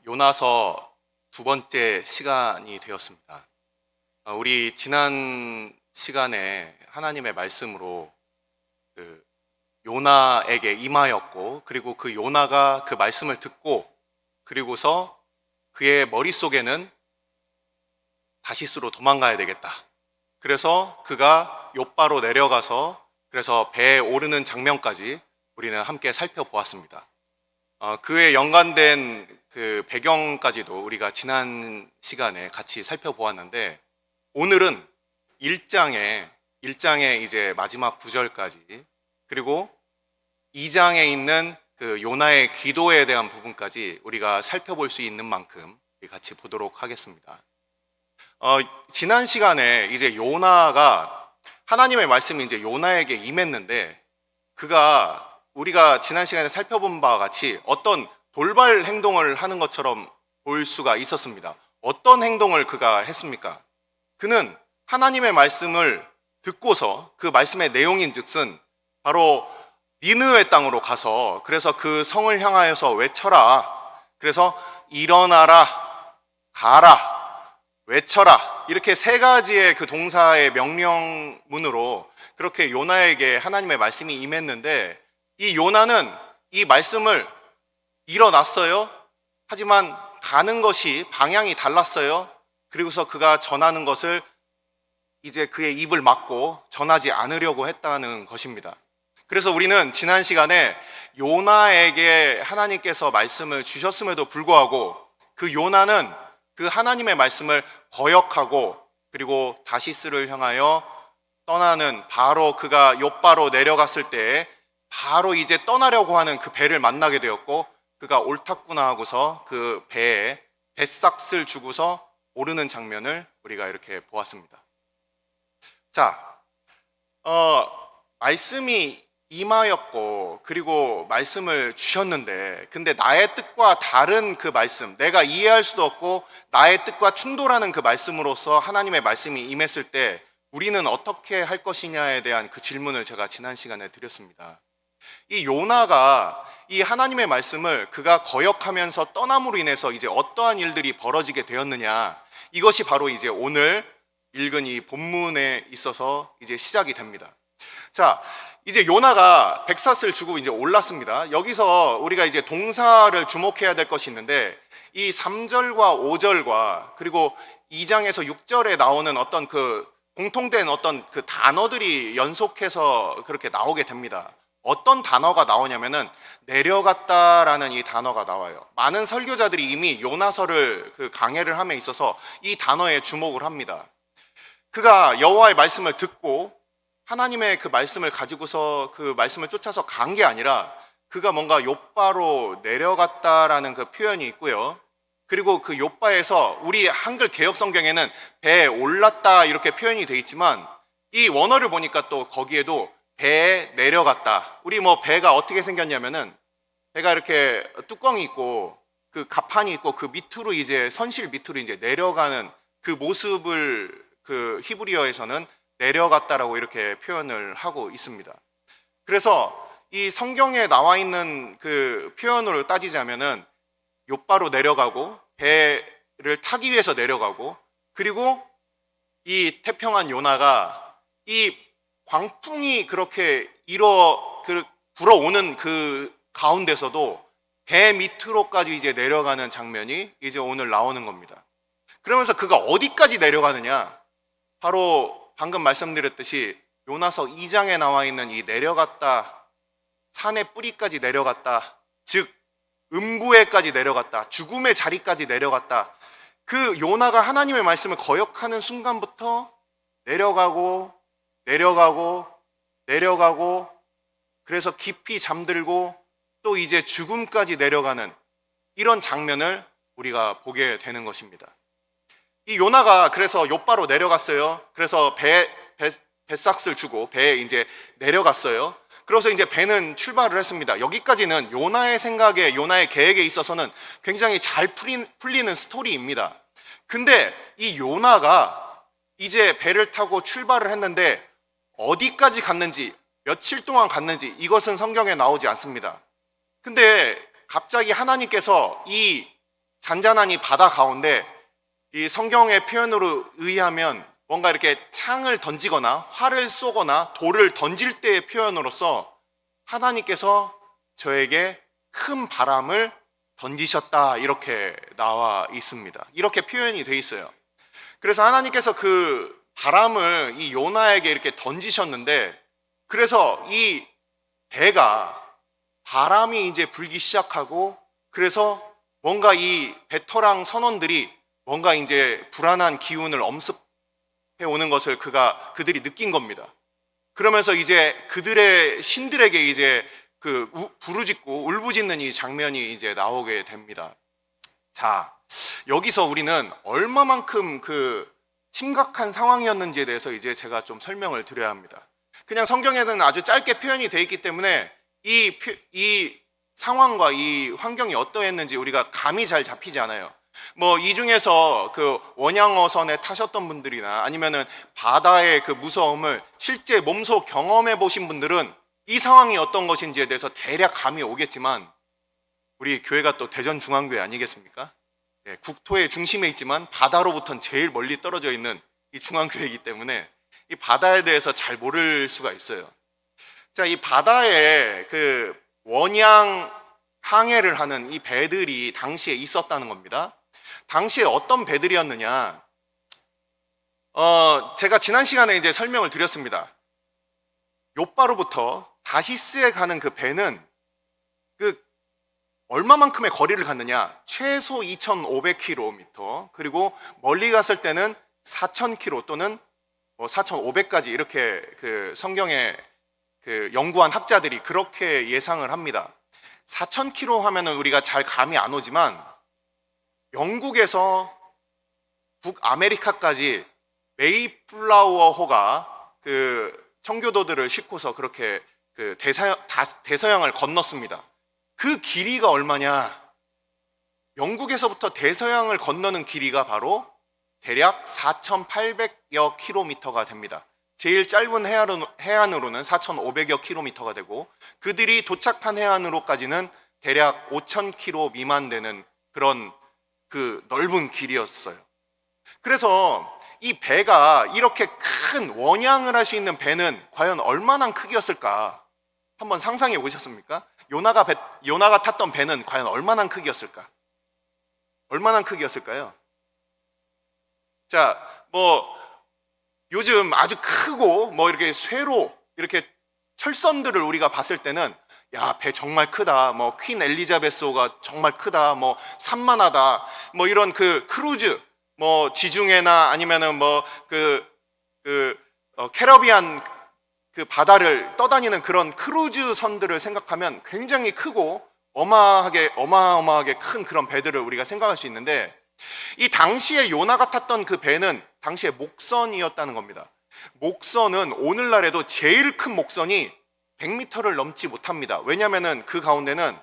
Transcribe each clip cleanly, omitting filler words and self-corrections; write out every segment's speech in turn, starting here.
요나서 두 번째 시간이 되었습니다. 우리 지난 시간에 하나님의 말씀으로 그 요나에게 임하였고, 그리고 그 요나가 그 말씀을 듣고, 그리고서 그의 머릿속에는 다시스로 도망가야 되겠다. 그래서 그가 욥바로 내려가서 그래서 배에 오르는 장면까지 우리는 함께 살펴보았습니다. 그에 연관된 그 배경까지도 우리가 지난 시간에 같이 살펴보았는데, 오늘은 1장의 이제 마지막 구절까지, 그리고 2장에 있는 그 요나의 기도에 대한 부분까지 우리가 살펴볼 수 있는 만큼 같이 보도록 하겠습니다. 지난 시간에 이제 요나가 하나님의 말씀이 이제 요나에게 임했는데, 우리가 지난 시간에 살펴본 바와 같이 어떤 돌발 행동을 하는 것처럼 볼 수가 있었습니다. 어떤 행동을 그가 했습니까? 그는 하나님의 말씀을 듣고서 그 말씀의 내용인즉슨 바로 니느웨 땅으로 가서 그래서 그 성을 향하여서 외쳐라. 그래서 일어나라, 가라, 외쳐라. 이렇게 세 가지의 그 동사의 명령문으로 그렇게 요나에게 하나님의 말씀이 임했는데, 이 요나는 이 말씀을 일어났어요. 하지만 가는 것이 방향이 달랐어요. 그리고서 그가 전하는 것을 이제 그의 입을 막고 전하지 않으려고 했다는 것입니다. 그래서 우리는 지난 시간에 요나에게 하나님께서 말씀을 주셨음에도 불구하고 그 요나는 그 하나님의 말씀을 거역하고, 그리고 다시스를 향하여 떠나는, 바로 그가 욥바로 내려갔을 때 바로 이제 떠나려고 하는 그 배를 만나게 되었고, 그가 옳았구나 하고서 그 배에 뱃삭을 주고서 오르는 장면을 우리가 이렇게 보았습니다. 자, 말씀이 임하였고, 그리고 말씀을 주셨는데, 근데 나의 뜻과 다른 그 말씀, 내가 이해할 수도 없고 나의 뜻과 충돌하는 그 말씀으로서 하나님의 말씀이 임했을 때 우리는 어떻게 할 것이냐에 대한 그 질문을 제가 지난 시간에 드렸습니다. 이 요나가 이 하나님의 말씀을 그가 거역하면서 떠남으로 인해서 이제 어떠한 일들이 벌어지게 되었느냐, 이것이 바로 이제 오늘 읽은 이 본문에 있어서 이제 시작이 됩니다. 자, 이제 요나가 백삿을 주고 이제 올랐습니다. 여기서 우리가 이제 동사를 주목해야 될 것이 있는데, 이 3절과 5절과 그리고 2장에서 6절에 나오는 어떤 그 공통된 어떤 그 단어들이 연속해서 그렇게 나오게 됩니다. 어떤 단어가 나오냐면은 내려갔다라는 이 단어가 나와요. 많은 설교자들이 이미 요나서를 그 강해를 함에 있어서 이 단어에 주목을 합니다. 그가 여호와의 말씀을 듣고 하나님의 그 말씀을 가지고서 그 말씀을 쫓아서 간 게 아니라 그가 뭔가 욥바로 내려갔다라는 그 표현이 있고요. 그리고 그 욥바에서 우리 한글 개역 성경에는 배에 올랐다 이렇게 표현이 돼 있지만, 이 원어를 보니까 또 거기에도 배에 내려갔다. 우리 뭐 배가 어떻게 생겼냐면은 배가 이렇게 뚜껑이 있고 그 갑판이 있고 그 밑으로 이제 선실 밑으로 이제 내려가는 그 모습을 그 히브리어에서는 내려갔다라고 이렇게 표현을 하고 있습니다. 그래서 이 성경에 나와 있는 그 표현으로 따지자면은 욥바로 내려가고 배를 타기 위해서 내려가고, 그리고 이 태평한 요나가 이 광풍이 그렇게 불어오는 그 가운데서도 배 밑으로까지 이제 내려가는 장면이 이제 오늘 나오는 겁니다. 그러면서 그가 어디까지 내려가느냐? 바로 방금 말씀드렸듯이 요나서 2장에 나와 있는 이 내려갔다, 산의 뿌리까지 내려갔다, 즉 음부에까지 내려갔다, 죽음의 자리까지 내려갔다. 그 요나가 하나님의 말씀을 거역하는 순간부터 내려가고 내려가고 내려가고, 그래서 깊이 잠들고 또 이제 죽음까지 내려가는 이런 장면을 우리가 보게 되는 것입니다. 이 요나가 그래서 욥바로 내려갔어요. 그래서 뱃삭을 주고 배에 이제 내려갔어요. 그래서 이제 배는 출발을 했습니다. 여기까지는 요나의 생각에, 요나의 계획에 있어서는 굉장히 잘 풀리는 스토리입니다. 근데 이 요나가 이제 배를 타고 출발을 했는데 어디까지 갔는지, 며칠 동안 갔는지 이것은 성경에 나오지 않습니다. 근데 갑자기 하나님께서 이 잔잔한 이 바다 가운데 이 성경의 표현으로 의하면 뭔가 이렇게 창을 던지거나 활을 쏘거나 돌을 던질 때의 표현으로서 하나님께서 저에게 큰 바람을 던지셨다, 이렇게 나와 있습니다. 이렇게 표현이 돼 있어요. 그래서 하나님께서 그 바람을 이 요나에게 이렇게 던지셨는데, 그래서 이 배가 바람이 이제 불기 시작하고, 그래서 뭔가 이 베테랑 선원들이 뭔가 이제 불안한 기운을 엄습해 오는 것을 그들이 느낀 겁니다. 그러면서 이제 그들의 신들에게 이제 부르짖고 울부짖는 이 장면이 이제 나오게 됩니다. 자, 여기서 우리는 얼마만큼 심각한 상황이었는지에 대해서 이제 제가 좀 설명을 드려야 합니다. 그냥 성경에는 아주 짧게 표현이 되어 있기 때문에 이 상황과 이 환경이 어떠했는지 우리가 감이 잘 잡히지 않아요. 뭐 이 중에서 원양어선에 타셨던 분들이나 아니면은 바다의 그 무서움을 실제 몸소 경험해 보신 분들은 이 상황이 어떤 것인지에 대해서 대략 감이 오겠지만, 우리 교회가 또 대전중앙교회 아니겠습니까? 네, 국토의 중심에 있지만 바다로부터는 제일 멀리 떨어져 있는 이 중앙교회이기 때문에 이 바다에 대해서 잘 모를 수가 있어요. 자, 이 바다에 원양 항해를 하는 이 배들이 당시에 있었다는 겁니다. 당시에 어떤 배들이었느냐? 제가 지난 시간에 이제 설명을 드렸습니다. 요바로부터 다시스에 가는 그 배는 얼마만큼의 거리를 갔느냐? 최소 2,500km, 그리고 멀리 갔을 때는 4,000km 또는 4,500까지 이렇게 성경에 연구한 학자들이 그렇게 예상을 합니다. 4,000km 하면은 우리가 잘 감이 안 오지만, 영국에서 북아메리카까지 메이플라워호가 청교도들을 싣고서 그렇게 대서양을 건넜습니다. 그 길이가 얼마냐? 영국에서부터 대서양을 건너는 길이가 바로 대략 4,800여 킬로미터가 됩니다. 제일 짧은 해안으로는 4,500여 킬로미터가 되고, 그들이 도착한 해안으로까지는 대략 5,000킬로 미만 되는 그런 넓은 길이었어요. 그래서 이 배가 이렇게 큰 원양을 할 수 있는 배는 과연 얼마나 크기였을까? 한번 상상해 보셨습니까? 요나가 탔던 배는 과연 얼마나 크기였을까? 얼마나 크기였을까요? 자, 요즘 아주 크고 이렇게 쇠로 이렇게 철선들을 우리가 봤을 때는, 야, 배 정말 크다, 퀸 엘리자베스호가 정말 크다, 산만하다, 이런 크루즈, 지중해나 아니면은 캐러비안 바다를 떠다니는 그런 크루즈 선들을 생각하면 굉장히 크고 어마어마하게 큰 그런 배들을 우리가 생각할 수 있는데, 이 당시에 요나가 탔던 그 배는 당시에 목선이었다는 겁니다. 목선은 오늘날에도 제일 큰 목선이 100m를 넘지 못합니다. 왜냐하면 그 가운데는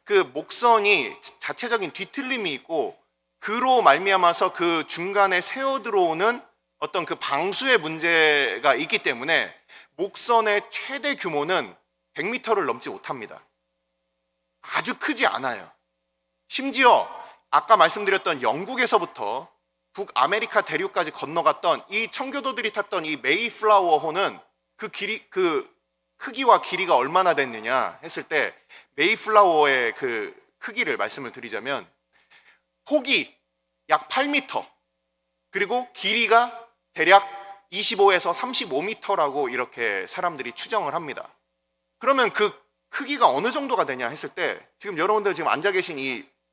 그 목선이 자체적인 뒤틀림이 있고, 그로 말미암아서 그 중간에 새어 들어오는 어떤 방수의 문제가 있기 때문에 목선의 최대 규모는 100m를 넘지 못합니다. 아주 크지 않아요. 심지어 아까 말씀드렸던 영국에서부터 북아메리카 대륙까지 건너갔던 이 청교도들이 탔던 이 메이플라워호는 크기와 길이가 얼마나 됐느냐 했을 때, 메이플라워의 크기를 말씀을 드리자면, 폭이 약 8m, 그리고 길이가 대략 25에서 35m라고 이렇게 사람들이 추정을 합니다. 그러면 그 크기가 어느 정도가 되냐 했을 때, 지금 여러분들 지금 앉아 계신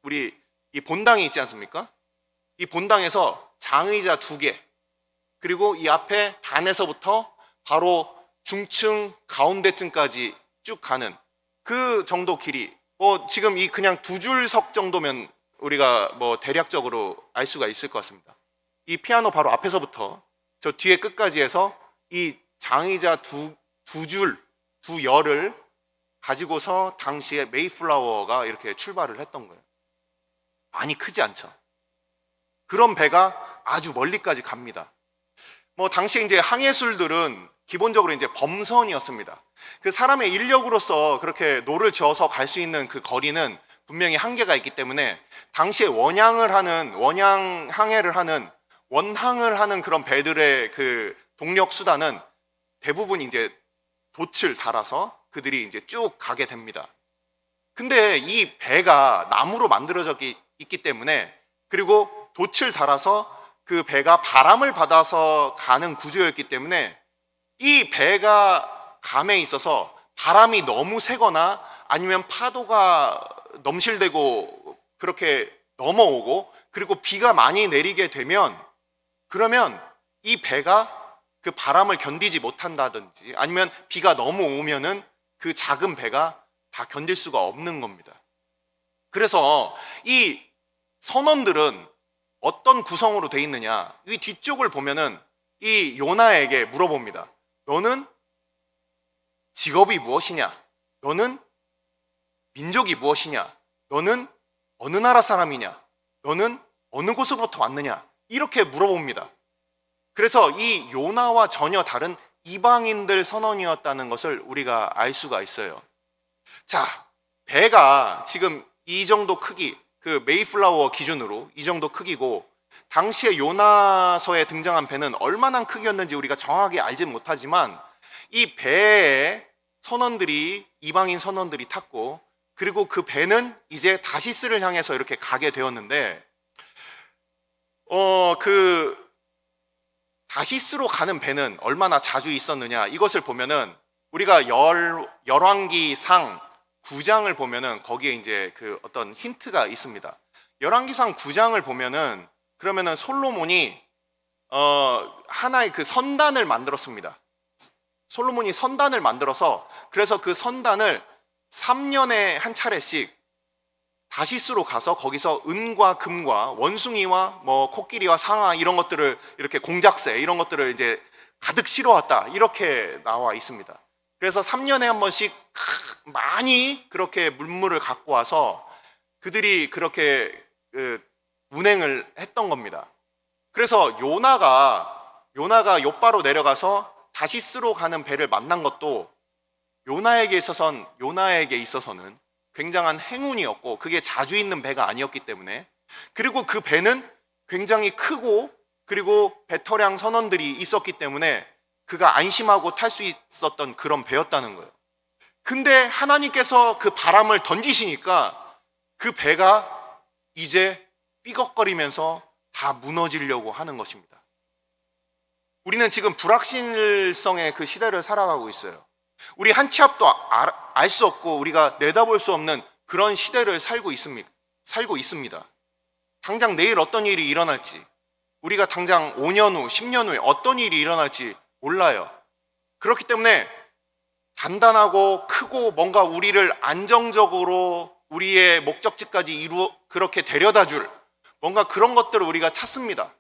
우리 이 본당이 있지 않습니까? 이 본당에서 장의자 2개, 그리고 이 앞에 단에서부터 바로 중층 가운데층까지 쭉 가는 그 정도 길이, 지금 이 그냥 2줄석 정도면 우리가 대략적으로 알 수가 있을 것 같습니다. 이 피아노 바로 앞에서부터 저 뒤에 끝까지 해서 이 장의자 두 열을 가지고서 당시에 메이플라워가 이렇게 출발을 했던 거예요. 많이 크지 않죠? 그런 배가 아주 멀리까지 갑니다. 당시에 이제 항해술들은 기본적으로 이제 범선이었습니다. 그 사람의 인력으로서 그렇게 노를 저어서 갈 수 있는 그 거리는 분명히 한계가 있기 때문에 당시에 원양 항해를 하는 원항을 하는 그런 배들의 그 동력 수단은 대부분 이제 돛을 달아서 그들이 이제 쭉 가게 됩니다. 근데 이 배가 나무로 만들어져 있기 때문에, 그리고 돛을 달아서 그 배가 바람을 받아서 가는 구조였기 때문에 이 배가 감에 있어서 바람이 너무 세거나 아니면 파도가 넘실대고 그렇게 넘어오고 그리고 비가 많이 내리게 되면, 그러면 이 배가 그 바람을 견디지 못한다든지 아니면 비가 너무 오면은 그 작은 배가 다 견딜 수가 없는 겁니다. 그래서 이 선원들은 어떤 구성으로 돼 있느냐, 이 뒤쪽을 보면은 이 요나에게 물어봅니다. 너는 직업이 무엇이냐? 너는 민족이 무엇이냐? 너는 어느 나라 사람이냐? 너는 어느 곳으로부터 왔느냐? 이렇게 물어봅니다. 그래서 이 요나와 전혀 다른 이방인들 선원이었다는 것을 우리가 알 수가 있어요. 자, 배가 지금 이 정도 크기, 그 메이플라워 기준으로 이 정도 크기고, 당시에 요나서에 등장한 배는 얼마나 크기였는지 우리가 정확하게 알지 못하지만 이 배에 선원들이, 이방인 선원들이 탔고, 그리고 그 배는 이제 다시스를 향해서 이렇게 가게 되었는데, 그 다시스로 가는 배는 얼마나 자주 있었느냐, 이것을 보면은 우리가 열왕기상 9장을 보면은 거기에 이제 그 어떤 힌트가 있습니다. 열왕기상 9장을 보면은, 그러면은 솔로몬이 하나의 그 선단을 만들었습니다. 솔로몬이 선단을 만들어서, 그래서 그 선단을 3년에 한 차례씩 다시스로 가서 거기서 은과 금과 원숭이와 뭐 코끼리와 상아 이런 것들을, 이렇게 공작새 이런 것들을 이제 가득 실어왔다, 이렇게 나와 있습니다. 그래서 3년에 한 번씩 많이 그렇게 물물을 갖고 와서 그들이 그렇게 운행을 했던 겁니다. 그래서 요나가 욥바로 내려가서 다시스로 가는 배를 만난 것도 요나에게 있어서는 굉장한 행운이었고, 그게 자주 있는 배가 아니었기 때문에, 그리고 그 배는 굉장히 크고, 그리고 배터량 선원들이 있었기 때문에 그가 안심하고 탈 수 있었던 그런 배였다는 거예요. 근데 하나님께서 그 바람을 던지시니까 그 배가 이제 삐걱거리면서 다 무너지려고 하는 것입니다. 우리는 지금 불확실성의 그 시대를 살아가고 있어요. 우리 한 치 앞도 알 수 없고 우리가 내다볼 수 없는 그런 시대를 살고 있습니다. 당장 내일 어떤 일이 일어날지, 우리가 당장 5년 후, 10년 후에 어떤 일이 일어날지 몰라요. 그렇기 때문에 단단하고 크고 뭔가 우리를 안정적으로 우리의 목적지까지 그렇게 데려다 줄 뭔가 그런 것들을 우리가 찾습니다.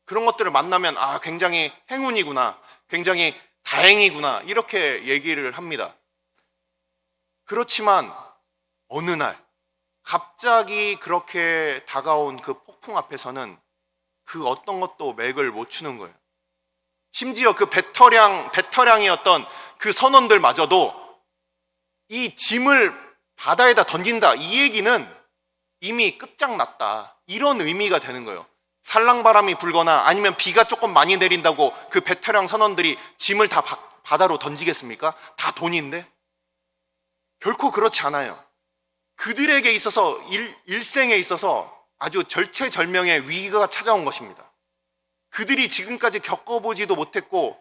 그런 것들을 만나면 굉장히 행운이구나, 굉장히 다행이구나, 이렇게 얘기를 합니다. 그렇지만 어느 날 갑자기 그렇게 다가온 그 폭풍 앞에서는 그 어떤 것도 맥을 못 추는 거예요. 심지어 그 배터량이었던 그 선원들마저도 이 짐을 바다에다 던진다, 이 얘기는 이미 끝장났다, 이런 의미가 되는 거예요. 살랑바람이 불거나 아니면 비가 조금 많이 내린다고 그 배터량 선원들이 짐을 다 바다로 던지겠습니까? 다 돈인데? 결코 그렇지 않아요. 그들에게 있어서 일생에 있어서 아주 절체절명의 위기가 찾아온 것입니다. 그들이 지금까지 겪어보지도 못했고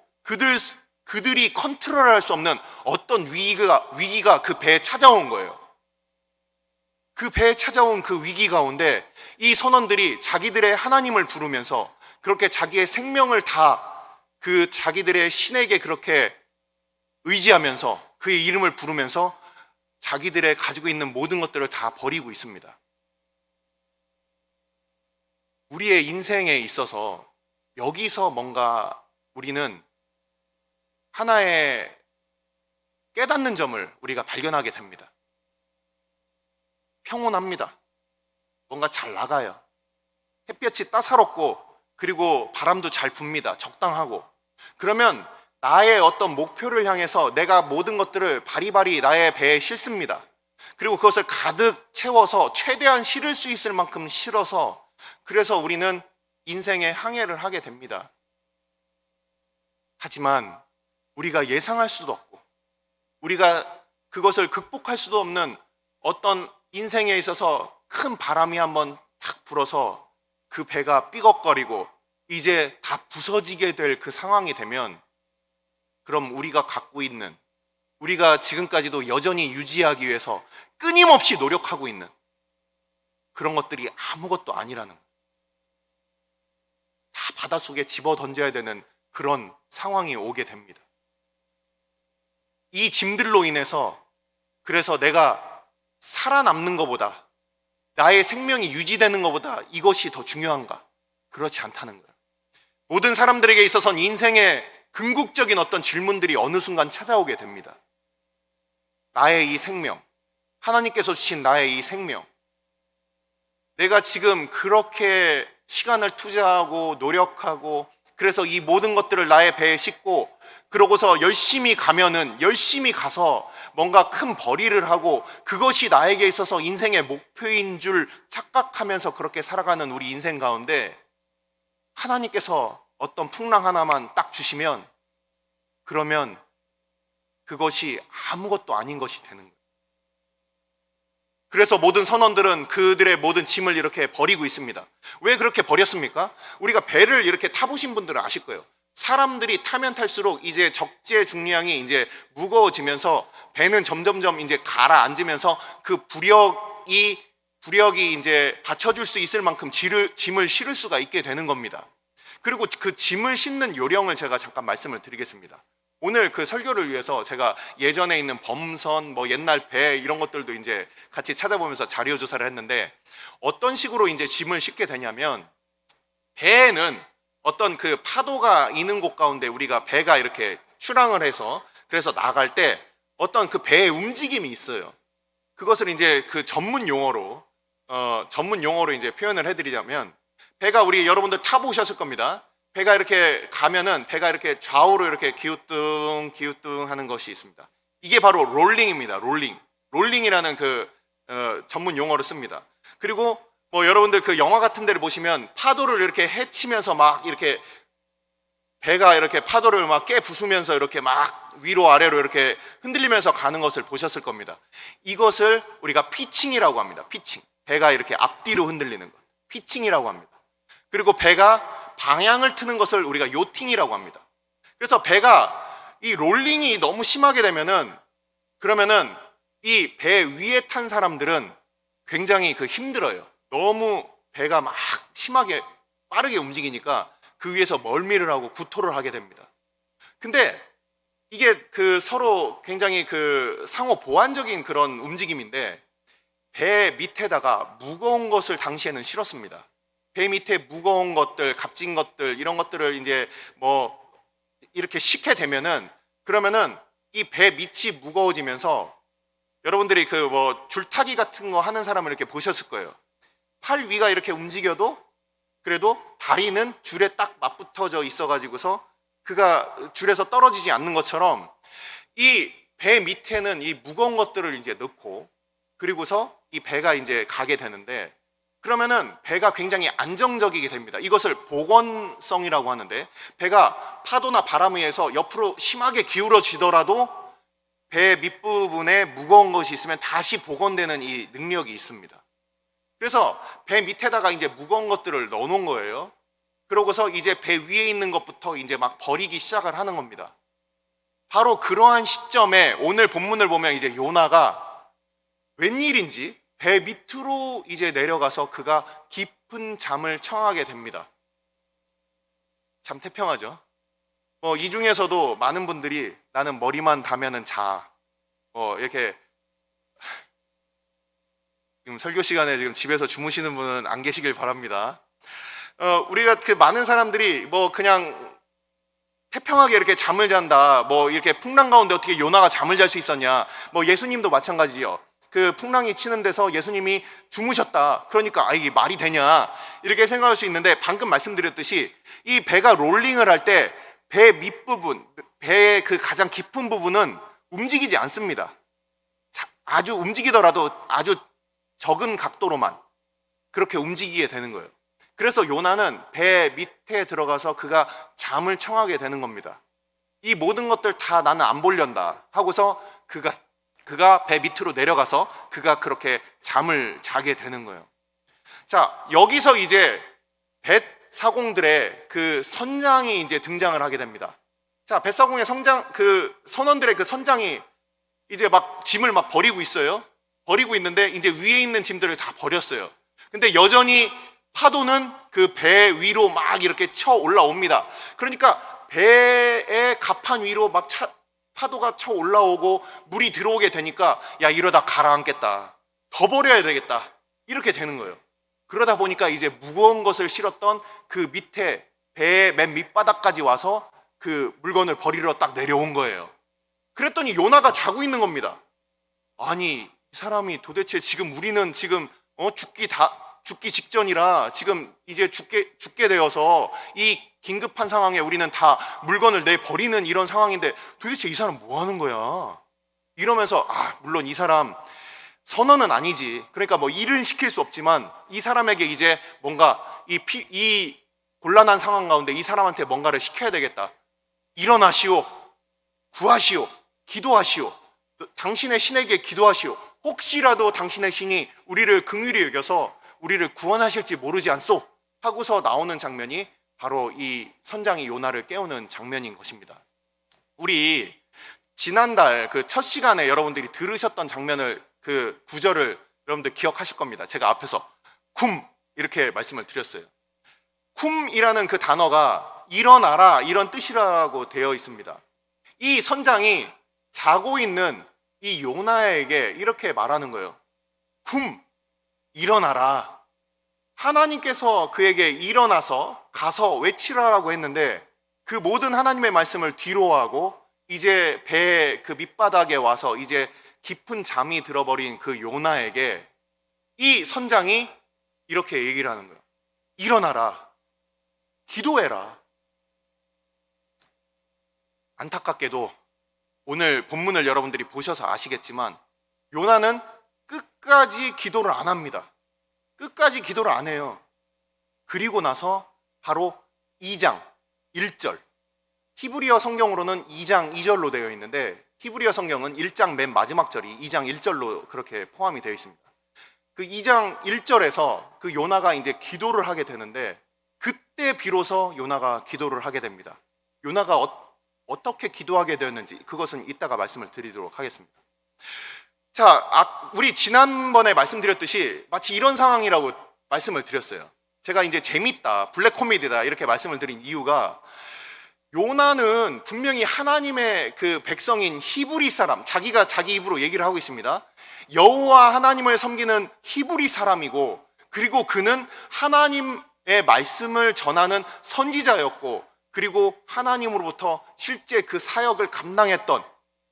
그들이 컨트롤할 수 없는 어떤 위기가 그 배에 찾아온 거예요. 그 배에 찾아온 그 위기 가운데 이 선원들이 자기들의 하나님을 부르면서 그렇게 자기의 생명을 다 그 자기들의 신에게 그렇게 의지하면서 그의 이름을 부르면서 자기들의 가지고 있는 모든 것들을 다 버리고 있습니다. 우리의 인생에 있어서 여기서 뭔가 우리는 하나의 깨닫는 점을 우리가 발견하게 됩니다. 평온합니다. 뭔가 잘 나가요. 햇볕이 따사롭고 그리고 바람도 잘 붑니다. 적당하고. 그러면 나의 어떤 목표를 향해서 내가 모든 것들을 바리바리 나의 배에 싣습니다. 그리고 그것을 가득 채워서 최대한 실을 수 있을 만큼 실어서, 그래서 우리는 인생의 항해를 하게 됩니다. 하지만 우리가 예상할 수도 없고 우리가 그것을 극복할 수도 없는 어떤 인생에 있어서 큰 바람이 한번 탁 불어서 그 배가 삐걱거리고 이제 다 부서지게 될 그 상황이 되면, 그럼 우리가 갖고 있는, 우리가 지금까지도 여전히 유지하기 위해서 끊임없이 노력하고 있는 그런 것들이 아무것도 아니라는 거예요. 다 바닷속에 집어 던져야 되는 그런 상황이 오게 됩니다. 이 짐들로 인해서, 그래서 내가 살아남는 것보다, 나의 생명이 유지되는 것보다 이것이 더 중요한가? 그렇지 않다는 거예요. 모든 사람들에게 있어서는 인생의 궁극적인 어떤 질문들이 어느 순간 찾아오게 됩니다. 나의 이 생명, 하나님께서 주신 나의 이 생명, 내가 지금 그렇게 시간을 투자하고 노력하고 그래서 이 모든 것들을 나의 배에 싣고 그러고서 열심히 가면은, 열심히 가서 뭔가 큰 벌이를 하고 그것이 나에게 있어서 인생의 목표인 줄 착각하면서 그렇게 살아가는 우리 인생 가운데, 하나님께서 어떤 풍랑 하나만 딱 주시면 그러면 그것이 아무것도 아닌 것이 되는 거예요. 그래서 모든 선원들은 그들의 모든 짐을 이렇게 버리고 있습니다. 왜 그렇게 버렸습니까? 우리가 배를 이렇게 타보신 분들은 아실 거예요. 사람들이 타면 탈수록 이제 적재 중량이 이제 무거워지면서 배는 점점점 이제 가라앉으면서 그 부력이 이제 받쳐줄 수 있을 만큼 짐을 실을 수가 있게 되는 겁니다. 그리고 그 짐을 싣는 요령을 제가 잠깐 말씀을 드리겠습니다. 오늘 그 설교를 위해서 제가 예전에 있는 범선, 뭐 옛날 배 이런 것들도 이제 같이 찾아보면서 자료 조사를 했는데, 어떤 식으로 이제 짐을 싣게 되냐면, 배에는 어떤 그 파도가 있는 곳 가운데 우리가 배가 이렇게 출항을 해서 그래서 나갈 때 어떤 그 배의 움직임이 있어요. 그것을 이제 그 전문 용어로 이제 표현을 해드리자면, 배가, 우리 여러분들 타보셨을 겁니다. 배가 이렇게 가면은 배가 이렇게 좌우로 이렇게 기우뚱 하는 것이 있습니다. 이게 바로 롤링입니다. 롤링이라는 그 전문 용어를 씁니다. 그리고 뭐 여러분들 그 영화 같은 데를 보시면 파도를 이렇게 헤치면서 막 이렇게 배가 이렇게 파도를 막 깨부수면서 이렇게 막 위로 아래로 이렇게 흔들리면서 가는 것을 보셨을 겁니다. 이것을 우리가 피칭이라고 합니다. 피칭. 배가 이렇게 앞뒤로 흔들리는 것. 피칭이라고 합니다. 그리고 배가 방향을 트는 것을 우리가 요팅이라고 합니다. 그래서 배가 이 롤링이 너무 심하게 되면은, 그러면은 이 배 위에 탄 사람들은 굉장히 힘들어요. 너무 배가 막 심하게 빠르게 움직이니까 그 위에서 멀미를 하고 구토를 하게 됩니다. 근데 이게 서로 굉장히 상호 보완적인 그런 움직임인데, 배 밑에다가 무거운 것을 당시에는 실었습니다. 배 밑에 무거운 것들, 값진 것들, 이런 것들을 이제 뭐 이렇게 싣게 되면은, 그러면은 이 배 밑이 무거워지면서, 여러분들이 뭐 줄타기 같은 거 하는 사람을 이렇게 보셨을 거예요. 팔 위가 이렇게 움직여도 그래도 다리는 줄에 딱 맞붙어져 있어가지고서 그가 줄에서 떨어지지 않는 것처럼, 이 배 밑에는 이 무거운 것들을 이제 넣고 그리고서 이 배가 이제 가게 되는데, 그러면은 배가 굉장히 안정적이게 됩니다. 이것을 복원성이라고 하는데, 배가 파도나 바람에 의해서 옆으로 심하게 기울어지더라도 배 밑부분에 무거운 것이 있으면 다시 복원되는 이 능력이 있습니다. 그래서 배 밑에다가 이제 무거운 것들을 넣어놓은 거예요. 그러고서 이제 배 위에 있는 것부터 이제 막 버리기 시작을 하는 겁니다. 바로 그러한 시점에 오늘 본문을 보면 이제 요나가 웬일인지 배 밑으로 이제 내려가서 그가 깊은 잠을 청하게 됩니다. 참 태평하죠. 이 중에서도 많은 분들이 나는 머리만 닿으면은 자, 이렇게 지금 설교 시간에 지금 집에서 주무시는 분은 안 계시길 바랍니다. 우리가 많은 사람들이 뭐 그냥 태평하게 이렇게 잠을 잔다, 뭐 이렇게 풍랑 가운데 어떻게 요나가 잠을 잘 수 있었냐, 뭐 예수님도 마찬가지요. 그 풍랑이 치는 데서 예수님이 주무셨다, 그러니까 이게 말이 되냐, 이렇게 생각할 수 있는데, 방금 말씀드렸듯이 이 배가 롤링을 할 때 배 밑부분, 배의 가장 깊은 부분은 움직이지 않습니다. 아주 움직이더라도 아주 적은 각도로만 그렇게 움직이게 되는 거예요. 그래서 요나는 배 밑에 들어가서 그가 잠을 청하게 되는 겁니다. 이 모든 것들 다 나는 안 보련다 하고서 그가 배 밑으로 내려가서 그가 그렇게 잠을 자게 되는 거예요. 자, 여기서 이제 벳사공들의 그 선장이 이제 등장을 하게 됩니다. 자, 벳사공의 선원들의 그 선장이 이제 막 짐을 막 버리고 있어요. 버리고 있는데 이제 위에 있는 짐들을 다 버렸어요. 근데 여전히 파도는 그 배 위로 막 이렇게 쳐 올라옵니다. 그러니까 배의 갑판 위로 막 파도가 쳐 올라오고 물이 들어오게 되니까 야, 이러다 가라앉겠다. 더 버려야 되겠다. 이렇게 되는 거예요. 그러다 보니까 이제 무거운 것을 실었던 그 밑에 배의 맨 밑바닥까지 와서 그 물건을 버리러 딱 내려온 거예요. 그랬더니 요나가 자고 있는 겁니다. 아니, 이 사람이 도대체 지금 우리는 지금 죽기 직전이라 지금 이제 죽게 되어서 이 긴급한 상황에 우리는 다 물건을 내버리는 이런 상황인데 도대체 이 사람 뭐 하는 거야? 이러면서 물론 이 사람 선언은 아니지. 그러니까 뭐 일은 시킬 수 없지만 이 사람에게 이제 뭔가 이 곤란한 상황 가운데 이 사람한테 뭔가를 시켜야 되겠다. 일어나시오. 구하시오. 기도하시오. 당신의 신에게 기도하시오. 혹시라도 당신의 신이 우리를 긍휼히 여겨서 우리를 구원하실지 모르지 않소 하고서 나오는 장면이 바로 이 선장이 요나를 깨우는 장면인 것입니다. 우리 지난달 그 첫 시간에 여러분들이 들으셨던 장면을 그 구절을 여러분들 기억하실 겁니다. 제가 앞에서 쿰 이렇게 말씀을 드렸어요. 쿰이라는 그 단어가 일어나라 이런 뜻이라고 되어 있습니다. 이 선장이 자고 있는 이 요나에게 이렇게 말하는 거예요. 쿰, 일어나라. 하나님께서 그에게 일어나서 가서 외치라라고 했는데 그 모든 하나님의 말씀을 뒤로 하고 이제 배의 그 밑바닥에 와서 이제 깊은 잠이 들어버린 그 요나에게 이 선장이 이렇게 얘기를 하는 거예요. 일어나라. 기도해라. 안타깝게도 오늘 본문을 여러분들이 보셔서 아시겠지만 요나는 끝까지 기도를 안 합니다. 끝까지 기도를 안 해요. 그리고 나서 바로 2장 1절, 히브리어 성경으로는 2장 2절로 되어 있는데 히브리어 성경은 1장 맨 마지막 절이 2장 1절로 그렇게 포함이 되어 있습니다. 그 2장 1절에서 그 요나가 이제 기도를 하게 되는데 그때 비로소 요나가 기도를 하게 됩니다. 요나가 어떻게 기도하게 되었는지 그것은 이따가 말씀을 드리도록 하겠습니다. 자, 우리 지난번에 말씀드렸듯이 마치 이런 상황이라고 말씀을 드렸어요. 제가 이제 재밌다, 블랙 코미디다 이렇게 말씀을 드린 이유가 요나는 분명히 하나님의 그 백성인 히브리 사람, 자기가 자기 입으로 얘기를 하고 있습니다. 여호와 하나님을 섬기는 히브리 사람이고 그리고 그는 하나님의 말씀을 전하는 선지자였고 그리고 하나님으로부터 실제 그 사역을 감당했던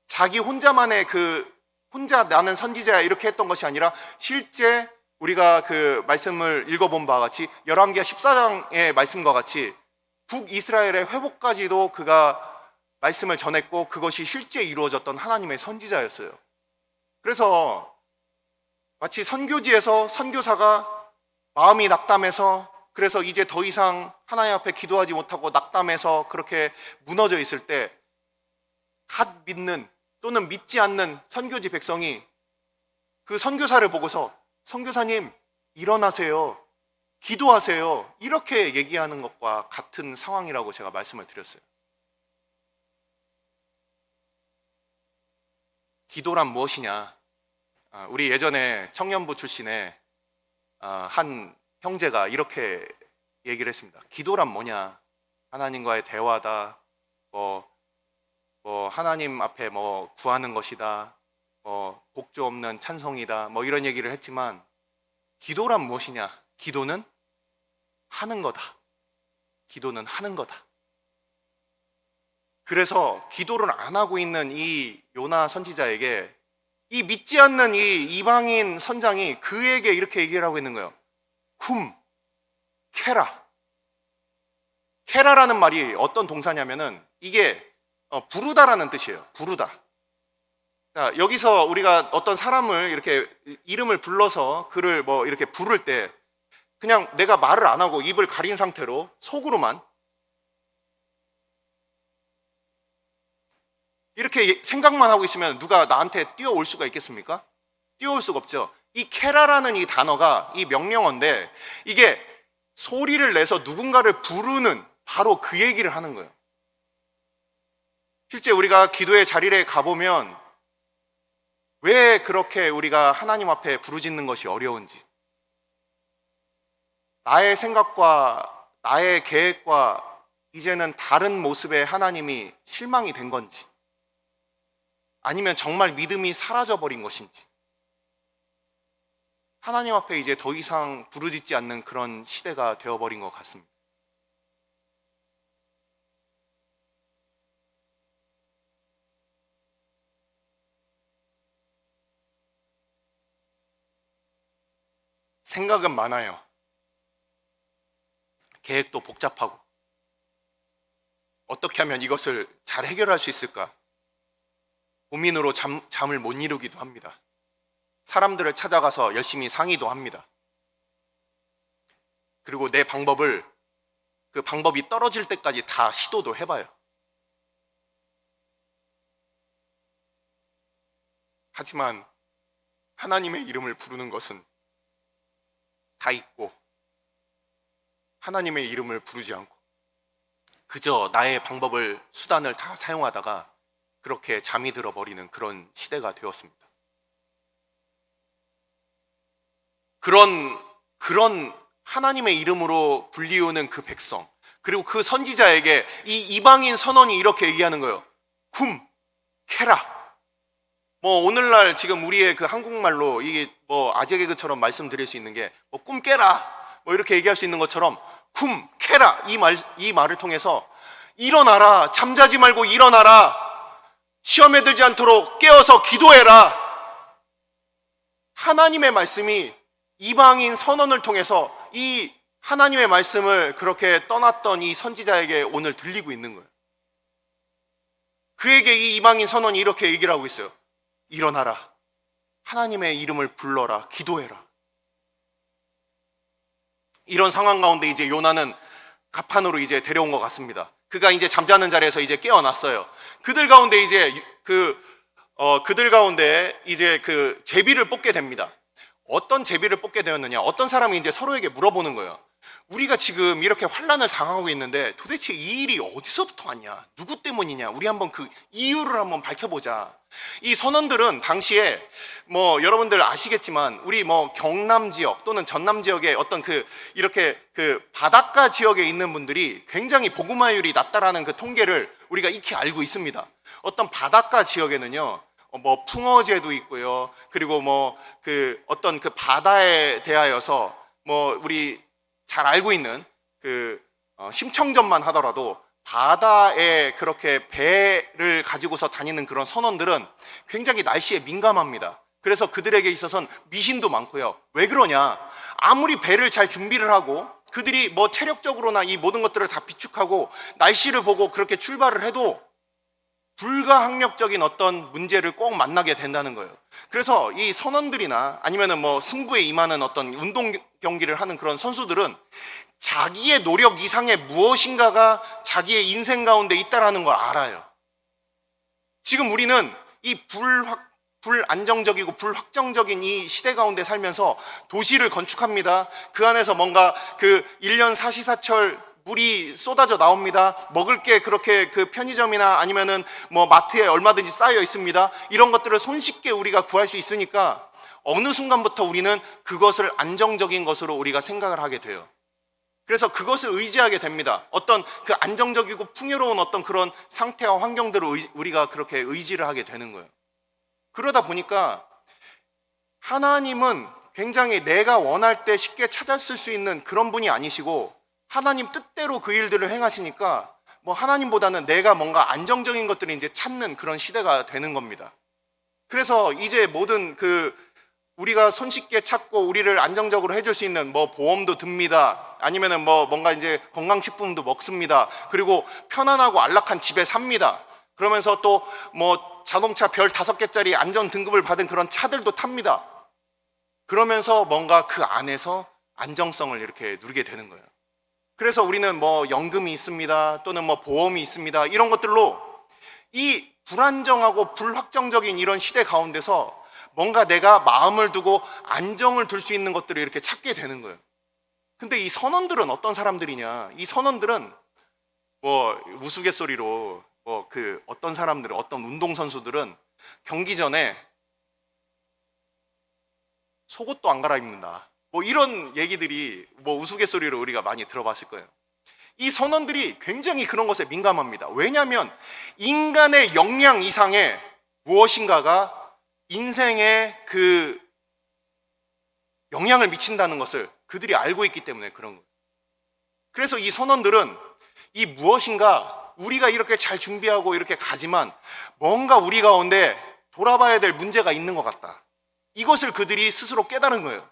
자기 혼자만의 혼자 나는 선지자야 이렇게 했던 것이 아니라 실제 우리가 그 말씀을 읽어본 바와 같이 열왕기하 14장의 말씀과 같이 북이스라엘의 회복까지도 그가 말씀을 전했고 그것이 실제 이루어졌던 하나님의 선지자였어요. 그래서 마치 선교지에서 선교사가 마음이 낙담해서 그래서 이제 더 이상 하나님 앞에 기도하지 못하고 낙담해서 그렇게 무너져 있을 때 갓 믿는 또는 믿지 않는 선교지 백성이 그 선교사를 보고서 선교사님 일어나세요, 기도하세요 이렇게 얘기하는 것과 같은 상황이라고 제가 말씀을 드렸어요. 기도란 무엇이냐? 우리 예전에 청년부 출신의 한 형제가 이렇게 얘기를 했습니다. 기도란 뭐냐? 하나님과의 대화다. 하나님 앞에 구하는 것이다. 복조 없는 찬송이다. 이런 얘기를 했지만 기도란 무엇이냐? 기도는 하는 거다. 기도는 하는 거다. 그래서 기도를 안 하고 있는 이 요나 선지자에게 이 믿지 않는 이 이방인 선장이 그에게 이렇게 얘기를 하고 있는 거예요. 쿰, 케라. 케라라는 말이 어떤 동사냐면은 이게 부르다라는 뜻이에요. 부르다. 자, 여기서 우리가 어떤 사람을 이렇게 이름을 불러서 그를 뭐 이렇게 부를 때 그냥 내가 말을 안 하고 입을 가린 상태로 속으로만 이렇게 생각만 하고 있으면 누가 나한테 뛰어올 수가 있겠습니까? 뛰어올 수가 없죠. 이 케라라는 이 단어가 이 명령어인데 이게 소리를 내서 누군가를 부르는 바로 그 얘기를 하는 거예요. 실제 우리가 기도의 자리에 가보면 왜 그렇게 우리가 하나님 앞에 부르짖는 것이 어려운지, 나의 생각과 나의 계획과 이제는 다른 모습의 하나님이 실망이 된 건지, 아니면 정말 믿음이 사라져버린 것인지, 하나님 앞에 이제 더 이상 부르짖지 않는 그런 시대가 되어버린 것 같습니다. 생각은 많아요. 계획도 복잡하고 어떻게 하면 이것을 잘 해결할 수 있을까? 고민으로 잠을 못 이루기도 합니다. 사람들을 찾아가서 열심히 상의도 합니다. 그리고 내 방법을 그 방법이 떨어질 때까지 다 시도도 해봐요. 하지만 하나님의 이름을 부르는 것은 다 잊고 하나님의 이름을 부르지 않고 그저 나의 방법을 수단을 다 사용하다가 그렇게 잠이 들어버리는 그런 시대가 되었습니다. 그런 하나님의 이름으로 불리우는 그 백성, 그리고 그 선지자에게 이 이방인 선원이 이렇게 얘기하는 거예요. 굼, 캐라. 뭐 오늘날 지금 우리의 그 한국말로 이게 뭐 아재 개그처럼 말씀드릴 수 있는 게 뭐 꿈 깨라 뭐 이렇게 얘기할 수 있는 것처럼 굼, 캐라 이 말을 통해서 일어나라, 잠자지 말고 일어나라, 시험에 들지 않도록 깨어서 기도해라. 하나님의 말씀이 이방인 선언을 통해서 이 하나님의 말씀을 그렇게 떠났던 이 선지자에게 오늘 들리고 있는 거예요. 그에게 이 이방인 선언이 이렇게 얘기를 하고 있어요. 일어나라, 하나님의 이름을 불러라, 기도해라. 이런 상황 가운데 이제 요나는 갑판으로 이제 데려온 것 같습니다. 그가 이제 잠자는 자리에서 이제 깨어났어요. 그들 가운데 이제 그들 가운데 이제 그 제비를 뽑게 됩니다. 어떤 제비를 뽑게 되었느냐? 어떤 사람이 이제 서로에게 물어보는 거예요. 우리가 지금 이렇게 환난을 당하고 있는데 도대체 이 일이 어디서부터 왔냐? 누구 때문이냐? 우리 한번 그 이유를 한번 밝혀보자. 이 선원들은 당시에 뭐 여러분들 아시겠지만 우리 뭐 경남 지역 또는 전남 지역의 어떤 이렇게 바닷가 지역에 있는 분들이 굉장히 복음화율이 낮다라는 그 통계를 우리가 익히 알고 있습니다. 어떤 바닷가 지역에는요, 뭐 풍어제도 있고요. 그리고 뭐 어떤 그 바다에 대하여서 뭐 우리 잘 알고 있는 심청전만 하더라도 바다에 그렇게 배를 가지고서 다니는 그런 선원들은 굉장히 날씨에 민감합니다. 그래서 그들에게 있어서는 미신도 많고요. 왜 그러냐? 아무리 배를 잘 준비를 하고 그들이 뭐 체력적으로나 이 모든 것들을 다 비축하고 날씨를 보고 그렇게 출발을 해도 불가항력적인 어떤 문제를 꼭 만나게 된다는 거예요. 그래서 이 선원들이나 아니면은 뭐 승부에 임하는 어떤 운동 경기를 하는 그런 선수들은 자기의 노력 이상의 무엇인가가 자기의 인생 가운데 있다라는 걸 알아요. 지금 우리는 이 불안정적이고 불확정적인 이 시대 가운데 살면서 도시를 건축합니다. 그 안에서 뭔가 1년 사시사철 물이 쏟아져 나옵니다. 먹을 게 그렇게 편의점이나 아니면은 뭐 마트에 얼마든지 쌓여 있습니다. 이런 것들을 손쉽게 우리가 구할 수 있으니까 어느 순간부터 우리는 그것을 안정적인 것으로 우리가 생각을 하게 돼요. 그래서 그것을 의지하게 됩니다. 어떤 안정적이고 풍요로운 어떤 그런 상태와 환경들을 우리가 그렇게 의지를 하게 되는 거예요. 그러다 보니까 하나님은 굉장히 내가 원할 때 쉽게 찾았을 수 있는 그런 분이 아니시고 하나님 뜻대로 그 일들을 행하시니까 뭐 하나님보다는 내가 뭔가 안정적인 것들을 이제 찾는 그런 시대가 되는 겁니다. 그래서 이제 모든 우리가 손쉽게 찾고 우리를 안정적으로 해줄 수 있는 뭐 보험도 듭니다. 아니면은 뭐 뭔가 이제 건강식품도 먹습니다. 그리고 편안하고 안락한 집에 삽니다. 그러면서 또 뭐 자동차 별 5개짜리 안전 등급을 받은 그런 차들도 탑니다. 그러면서 뭔가 그 안에서 안정성을 이렇게 누리게 되는 거예요. 그래서 우리는 뭐 연금이 있습니다, 또는 뭐 보험이 있습니다, 이런 것들로 이 불안정하고 불확정적인 이런 시대 가운데서 뭔가 내가 마음을 두고 안정을 둘 수 있는 것들을 이렇게 찾게 되는 거예요. 근데 이 선원들은 어떤 사람들이냐? 이 선원들은 뭐 우스갯소리로 뭐 그 어떤 사람들은, 어떤 운동선수들은 경기 전에 속옷도 안 갈아입는다, 뭐 이런 얘기들이 뭐 우스갯소리로 우리가 많이 들어봤을 거예요. 이 선원들이 굉장히 그런 것에 민감합니다. 왜냐하면 인간의 역량 이상의 무엇인가가 인생에 그 영향을 미친다는 것을 그들이 알고 있기 때문에 그런 거예요. 그래서 이 선원들은 이 무엇인가 우리가 이렇게 잘 준비하고 이렇게 가지만 뭔가 우리 가운데 돌아봐야 될 문제가 있는 것 같다, 이것을 그들이 스스로 깨달은 거예요.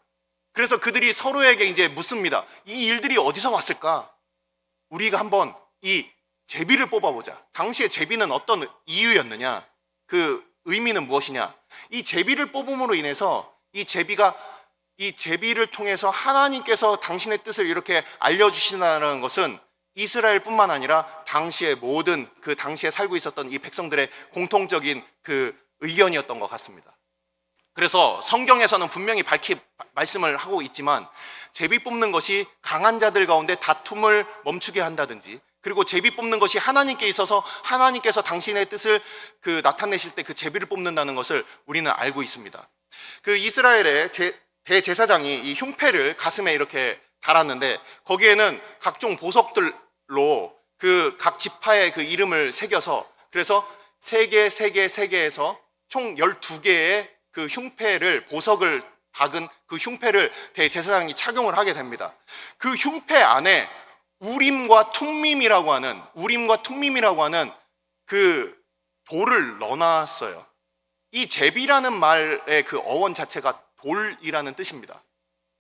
그래서 그들이 서로에게 이제 묻습니다. 이 일들이 어디서 왔을까? 우리가 한번 이 제비를 뽑아보자. 당시에 제비는 어떤 이유였느냐? 그 의미는 무엇이냐? 이 제비를 뽑음으로 인해서 이 제비를 통해서 하나님께서 당신의 뜻을 이렇게 알려주신다는 것은 이스라엘뿐만 아니라 당시의 모든 그 당시에 살고 있었던 이 백성들의 공통적인 그 의견이었던 것 같습니다. 그래서 성경에서는 분명히 밝히 말씀을 하고 있지만 제비 뽑는 것이 강한 자들 가운데 다툼을 멈추게 한다든지, 그리고 제비 뽑는 것이 하나님께 있어서 하나님께서 당신의 뜻을 그 나타내실 때 그 제비를 뽑는다는 것을 우리는 알고 있습니다. 그 이스라엘의 대제사장이 이 흉패를 가슴에 이렇게 달았는데 거기에는 각종 보석들로 그 각 지파의 그 이름을 새겨서, 그래서 3개에서 총 12개의 그 흉패를, 보석을 박은 그 흉패를 대제사장이 착용을 하게 됩니다. 그 흉패 안에 우림과 툼밈이라고 하는 그 돌을 넣어놨어요. 이 제비라는 말의 그 어원 자체가 돌이라는 뜻입니다.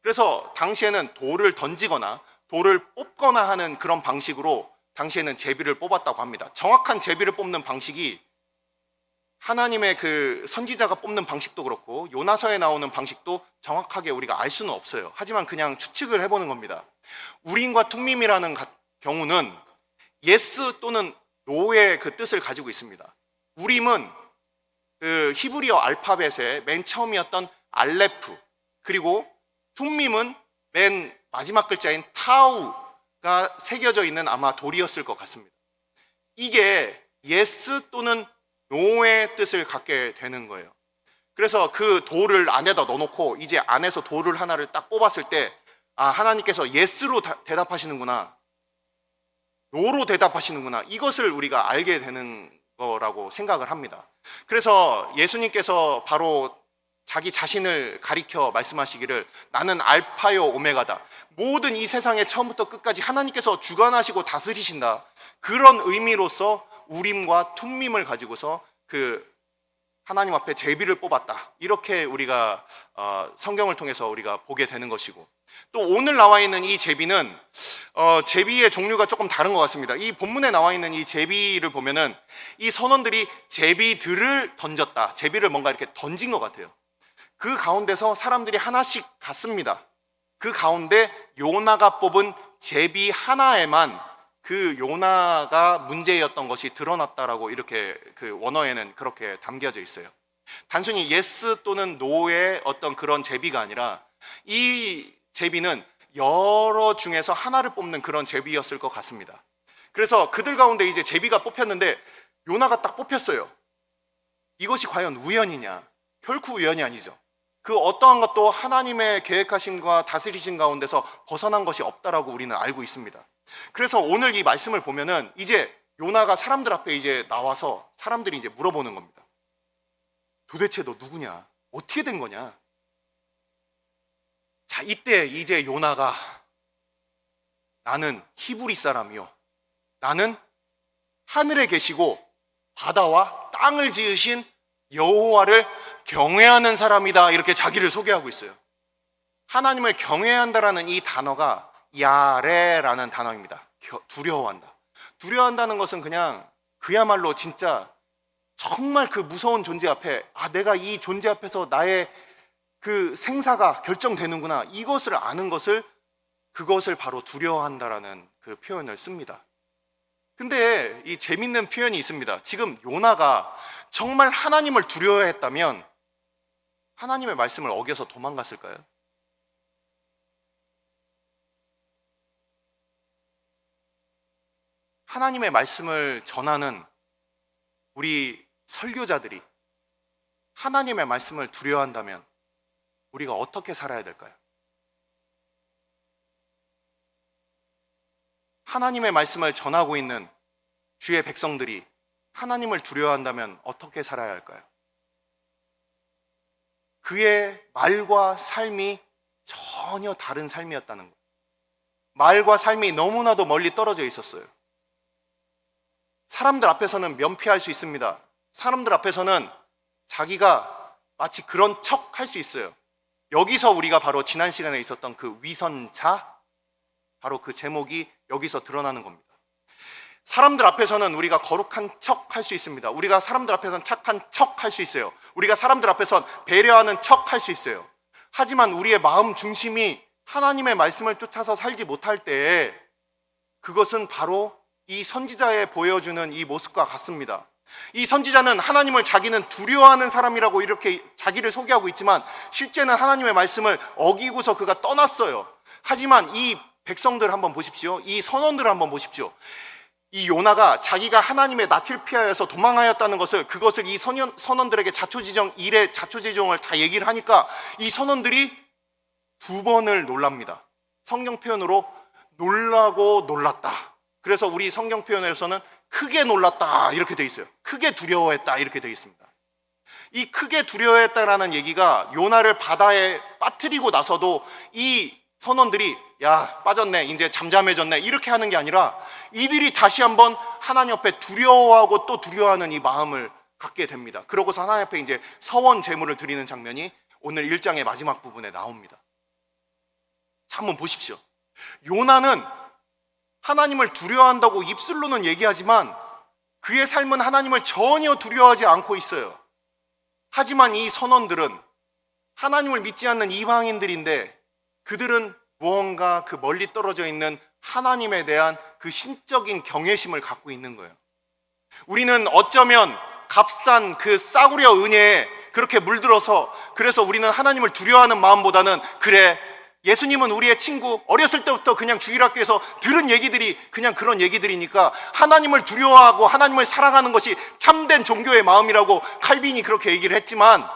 그래서 당시에는 돌을 던지거나 돌을 뽑거나 하는 그런 방식으로 당시에는 제비를 뽑았다고 합니다. 정확한 제비를 뽑는 방식이 하나님의 그 선지자가 뽑는 방식도 그렇고 요나서에 나오는 방식도 정확하게 우리가 알 수는 없어요. 하지만 그냥 추측을 해보는 겁니다. 우림과 툼밈이라는 경우는 예스 또는 노의 그 뜻을 가지고 있습니다. 우림은 그 히브리어 알파벳의 맨 처음이었던 알레프, 그리고 툼밈은 맨 마지막 글자인 타우가 새겨져 있는 아마 돌이었을 것 같습니다. 이게 예스 또는 노의 뜻을 갖게 되는 거예요. 그래서 그 돌을 안에다 넣어놓고 이제 안에서 돌을 하나를 딱 뽑았을 때, 아, 하나님께서 예스로 대답하시는구나, 노로 대답하시는구나, 이것을 우리가 알게 되는 거라고 생각을 합니다. 그래서 예수님께서 바로 자기 자신을 가리켜 말씀하시기를 나는 알파요 오메가다, 모든 이 세상의 처음부터 끝까지 하나님께서 주관하시고 다스리신다, 그런 의미로서 우림과 툼밈을 가지고서 그 하나님 앞에 제비를 뽑았다, 이렇게 우리가 성경을 통해서 우리가 보게 되는 것이고, 또 오늘 나와 있는 이 제비는 제비의 종류가 조금 다른 것 같습니다. 이 본문에 나와 있는 이 제비를 보면은 이 선원들이 제비들을 던졌다, 제비를 뭔가 이렇게 던진 것 같아요. 그 가운데서 사람들이 하나씩 갔습니다. 그 가운데 요나가 뽑은 제비 하나에만 그 요나가 문제였던 것이 드러났다라고 이렇게 그 원어에는 그렇게 담겨져 있어요. 단순히 예스 또는 노의 어떤 그런 제비가 아니라 이 제비는 여러 중에서 하나를 뽑는 그런 제비였을 것 같습니다. 그래서 그들 가운데 이제 제비가 뽑혔는데 요나가 딱 뽑혔어요. 이것이 과연 우연이냐? 결코 우연이 아니죠. 그 어떠한 것도 하나님의 계획하심과 다스리심 가운데서 벗어난 것이 없다라고 우리는 알고 있습니다. 그래서 오늘 이 말씀을 보면은 이제 요나가 사람들 앞에 이제 나와서 사람들이 이제 물어보는 겁니다. 도대체 너 누구냐? 어떻게 된 거냐? 자, 이때 이제 요나가 나는 히브리 사람이요, 나는 하늘에 계시고 바다와 땅을 지으신 여호와를 경외하는 사람이다, 이렇게 자기를 소개하고 있어요. 하나님을 경외한다라는 이 단어가 야레라는 단어입니다. 두려워한다. 두려워한다는 것은 그냥 그야말로 진짜 정말 그 무서운 존재 앞에 내가 이 존재 앞에서 나의 그 생사가 결정되는구나, 이것을 아는 그것을 바로 두려워한다라는 그 표현을 씁니다. 근데 이 재밌는 표현이 있습니다. 지금 요나가 정말 하나님을 두려워했다면 하나님의 말씀을 어겨서 도망갔을까요? 하나님의 말씀을 전하는 우리 설교자들이 하나님의 말씀을 두려워한다면 우리가 어떻게 살아야 될까요? 하나님의 말씀을 전하고 있는 주의 백성들이 하나님을 두려워한다면 어떻게 살아야 할까요? 그의 말과 삶이 전혀 다른 삶이었다는 것. 말과 삶이 너무나도 멀리 떨어져 있었어요. 사람들 앞에서는 면피할 수 있습니다. 사람들 앞에서는 자기가 마치 그런 척 할 수 있어요. 여기서 우리가 바로 지난 시간에 있었던 그 위선자, 바로 그 제목이 여기서 드러나는 겁니다. 사람들 앞에서는 우리가 거룩한 척 할 수 있습니다. 우리가 사람들 앞에서는 착한 척 할 수 있어요. 우리가 사람들 앞에서는 배려하는 척 할 수 있어요. 하지만 우리의 마음 중심이 하나님의 말씀을 쫓아서 살지 못할 때 그것은 바로 이 선지자에 보여주는 이 모습과 같습니다. 이 선지자는 하나님을 자기는 두려워하는 사람이라고 이렇게 자기를 소개하고 있지만 실제는 하나님의 말씀을 어기고서 그가 떠났어요. 하지만 이 백성들 한번 보십시오. 이 선원들 한번 보십시오. 이 요나가 자기가 하나님의 낯을 피하여서 도망하였다는 그것을 이 선원들에게 일의 자초지종을 다 얘기를 하니까 이 선원들이 2번을 놀랍니다. 성경 표현으로 놀라고 놀랐다. 그래서 우리 성경 표현에서는 크게 놀랐다 이렇게 돼 있어요. 크게 두려워했다 이렇게 돼 있습니다. 이 크게 두려워했다라는 얘기가 요나를 바다에 빠뜨리고 나서도 이 선원들이 야 빠졌네, 이제 잠잠해졌네 이렇게 하는 게 아니라 이들이 다시 한번 하나님 앞에 두려워하고 또 두려워하는 이 마음을 갖게 됩니다. 그러고서 하나님 앞에 이제 서원 제물을 드리는 장면이 오늘 1장의 마지막 부분에 나옵니다. 자, 한번 보십시오. 요나는 하나님을 두려워한다고 입술로는 얘기하지만 그의 삶은 하나님을 전혀 두려워하지 않고 있어요. 하지만 이 선원들은 하나님을 믿지 않는 이방인들인데 그들은 무언가 그 멀리 떨어져 있는 하나님에 대한 그 신적인 경외심을 갖고 있는 거예요. 우리는 어쩌면 값싼 그 싸구려 은혜에 그렇게 물들어서 그래서 우리는 하나님을 두려워하는 마음보다는 그래 예수님은 우리의 친구, 어렸을 때부터 그냥 주일학교에서 들은 얘기들이 그냥 그런 얘기들이니까 하나님을 두려워하고 하나님을 사랑하는 것이 참된 종교의 마음이라고 칼빈이 그렇게 얘기를 했지만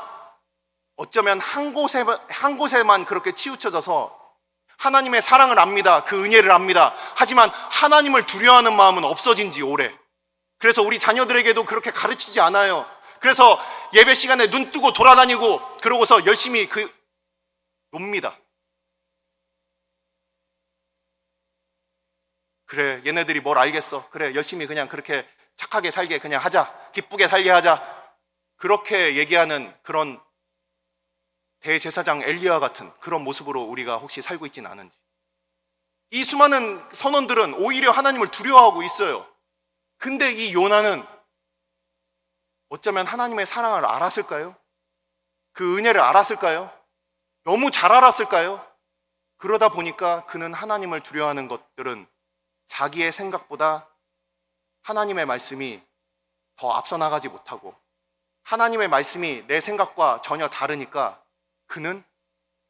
어쩌면 한 곳에만 그렇게 치우쳐져서 하나님의 사랑을 압니다. 그 은혜를 압니다. 하지만 하나님을 두려워하는 마음은 없어진 지 오래. 그래서 우리 자녀들에게도 그렇게 가르치지 않아요. 그래서 예배 시간에 눈 뜨고 돌아다니고 그러고서 열심히 놉니다. 그래 얘네들이 뭘 알겠어. 그래 열심히 그냥 그렇게 착하게 살게 그냥 하자. 기쁘게 살게 하자. 그렇게 얘기하는 그런 대제사장 엘리야와 같은 그런 모습으로 우리가 혹시 살고 있지는 않은지. 이 수많은 선원들은 오히려 하나님을 두려워하고 있어요. 근데 이 요나는 어쩌면 하나님의 사랑을 알았을까요? 그 은혜를 알았을까요? 너무 잘 알았을까요? 그러다 보니까 그는 하나님을 두려워하는 것들은 자기의 생각보다 하나님의 말씀이 더 앞서 나가지 못하고 하나님의 말씀이 내 생각과 전혀 다르니까 그는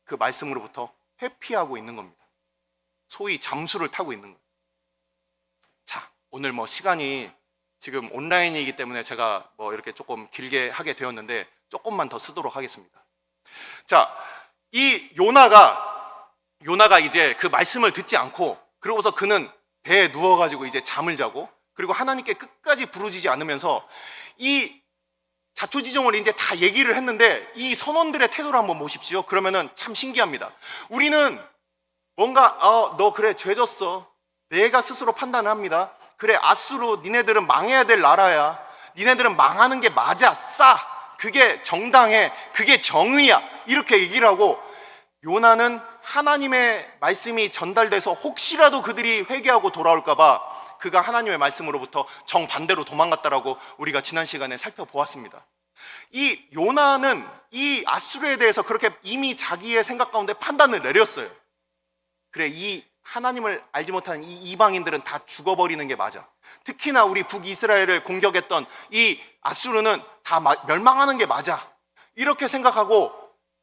그 말씀으로부터 회피하고 있는 겁니다. 소위 잠수를 타고 있는 거예요. 자, 오늘 시간이 지금 온라인이기 때문에 제가 이렇게 조금 길게 하게 되었는데 조금만 더 쓰도록 하겠습니다. 자, 이 요나가 이제 그 말씀을 듣지 않고 그러고서 그는 배에 누워가지고 이제 잠을 자고 그리고 하나님께 끝까지 부르짖지 않으면서 이 자초지종을 이제 다 얘기를 했는데 이 선원들의 태도를 한번 보십시오. 그러면은 참 신기합니다. 우리는 뭔가 너 그래 죄 졌어. 내가 스스로 판단을 합니다. 그래 앗수로 니네들은 망해야 될 나라야. 니네들은 망하는 게 맞아. 그게 정당해. 그게 정의야. 이렇게 얘기를 하고 요나는 하나님의 말씀이 전달돼서 혹시라도 그들이 회개하고 돌아올까 봐 그가 하나님의 말씀으로부터 정반대로 도망갔다라고 우리가 지난 시간에 살펴보았습니다. 이 요나는 이 아수르에 대해서 그렇게 이미 자기의 생각 가운데 판단을 내렸어요. 그래, 이 하나님을 알지 못하는 이 이방인들은 다 죽어버리는 게 맞아. 특히나 우리 북이스라엘을 공격했던 이 아수르는 다 멸망하는 게 맞아. 이렇게 생각하고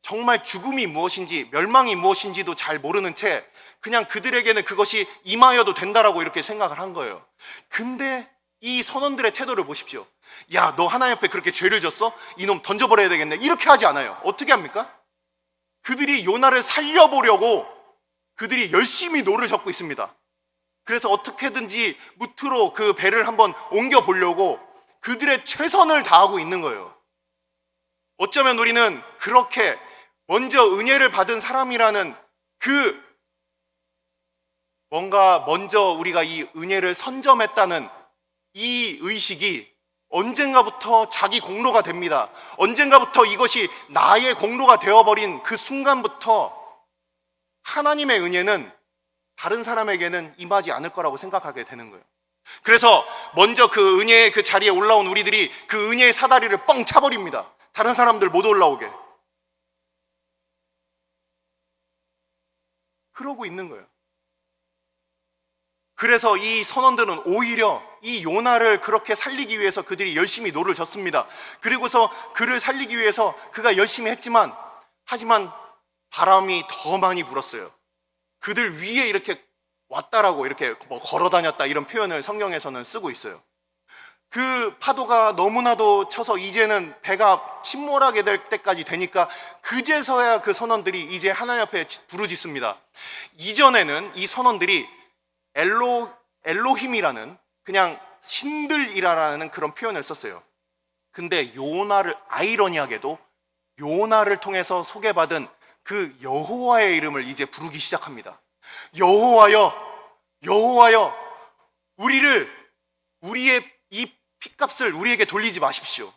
정말 죽음이 무엇인지 멸망이 무엇인지도 잘 모르는 채 그냥 그들에게는 그것이 임하여도 된다라고 이렇게 생각을 한 거예요. 근데 이 선원들의 태도를 보십시오. 야, 너 하나님 앞에 그렇게 죄를 졌어? 이놈 던져버려야 되겠네. 이렇게 하지 않아요. 어떻게 합니까? 그들이 요나를 살려보려고 그들이 열심히 노를 젓고 있습니다. 그래서 어떻게든지 무트로 그 배를 한번 옮겨보려고 그들의 최선을 다하고 있는 거예요. 어쩌면 우리는 그렇게 먼저 은혜를 받은 사람이라는 그 뭔가 먼저 우리가 이 은혜를 선점했다는 이 의식이 언젠가부터 자기 공로가 됩니다. 언젠가부터 이것이 나의 공로가 되어버린 그 순간부터 하나님의 은혜는 다른 사람에게는 임하지 않을 거라고 생각하게 되는 거예요. 그래서 먼저 그 은혜의 그 자리에 올라온 우리들이 그 은혜의 사다리를 뻥 차버립니다. 다른 사람들 못 올라오게. 그러고 있는 거예요. 그래서 이 선원들은 오히려 이 요나를 그렇게 살리기 위해서 그들이 열심히 노를 졌습니다. 그리고서 그를 살리기 위해서 그가 열심히 하지만 바람이 더 많이 불었어요. 그들 위에 이렇게 왔다라고 이렇게 뭐 걸어 다녔다 이런 표현을 성경에서는 쓰고 있어요. 그 파도가 너무나도 쳐서 이제는 배가 침몰하게 될 때까지 되니까 그제서야 그 선원들이 이제 하나님 앞에 부르짖습니다. 이전에는 이 선원들이 엘로힘이라는 그냥 신들이라는 그런 표현을 썼어요. 근데 요나를 아이러니하게도 요나를 통해서 소개받은 그 여호와의 이름을 이제 부르기 시작합니다. 여호와여, 우리의 이 핏값을 우리에게 돌리지 마십시오.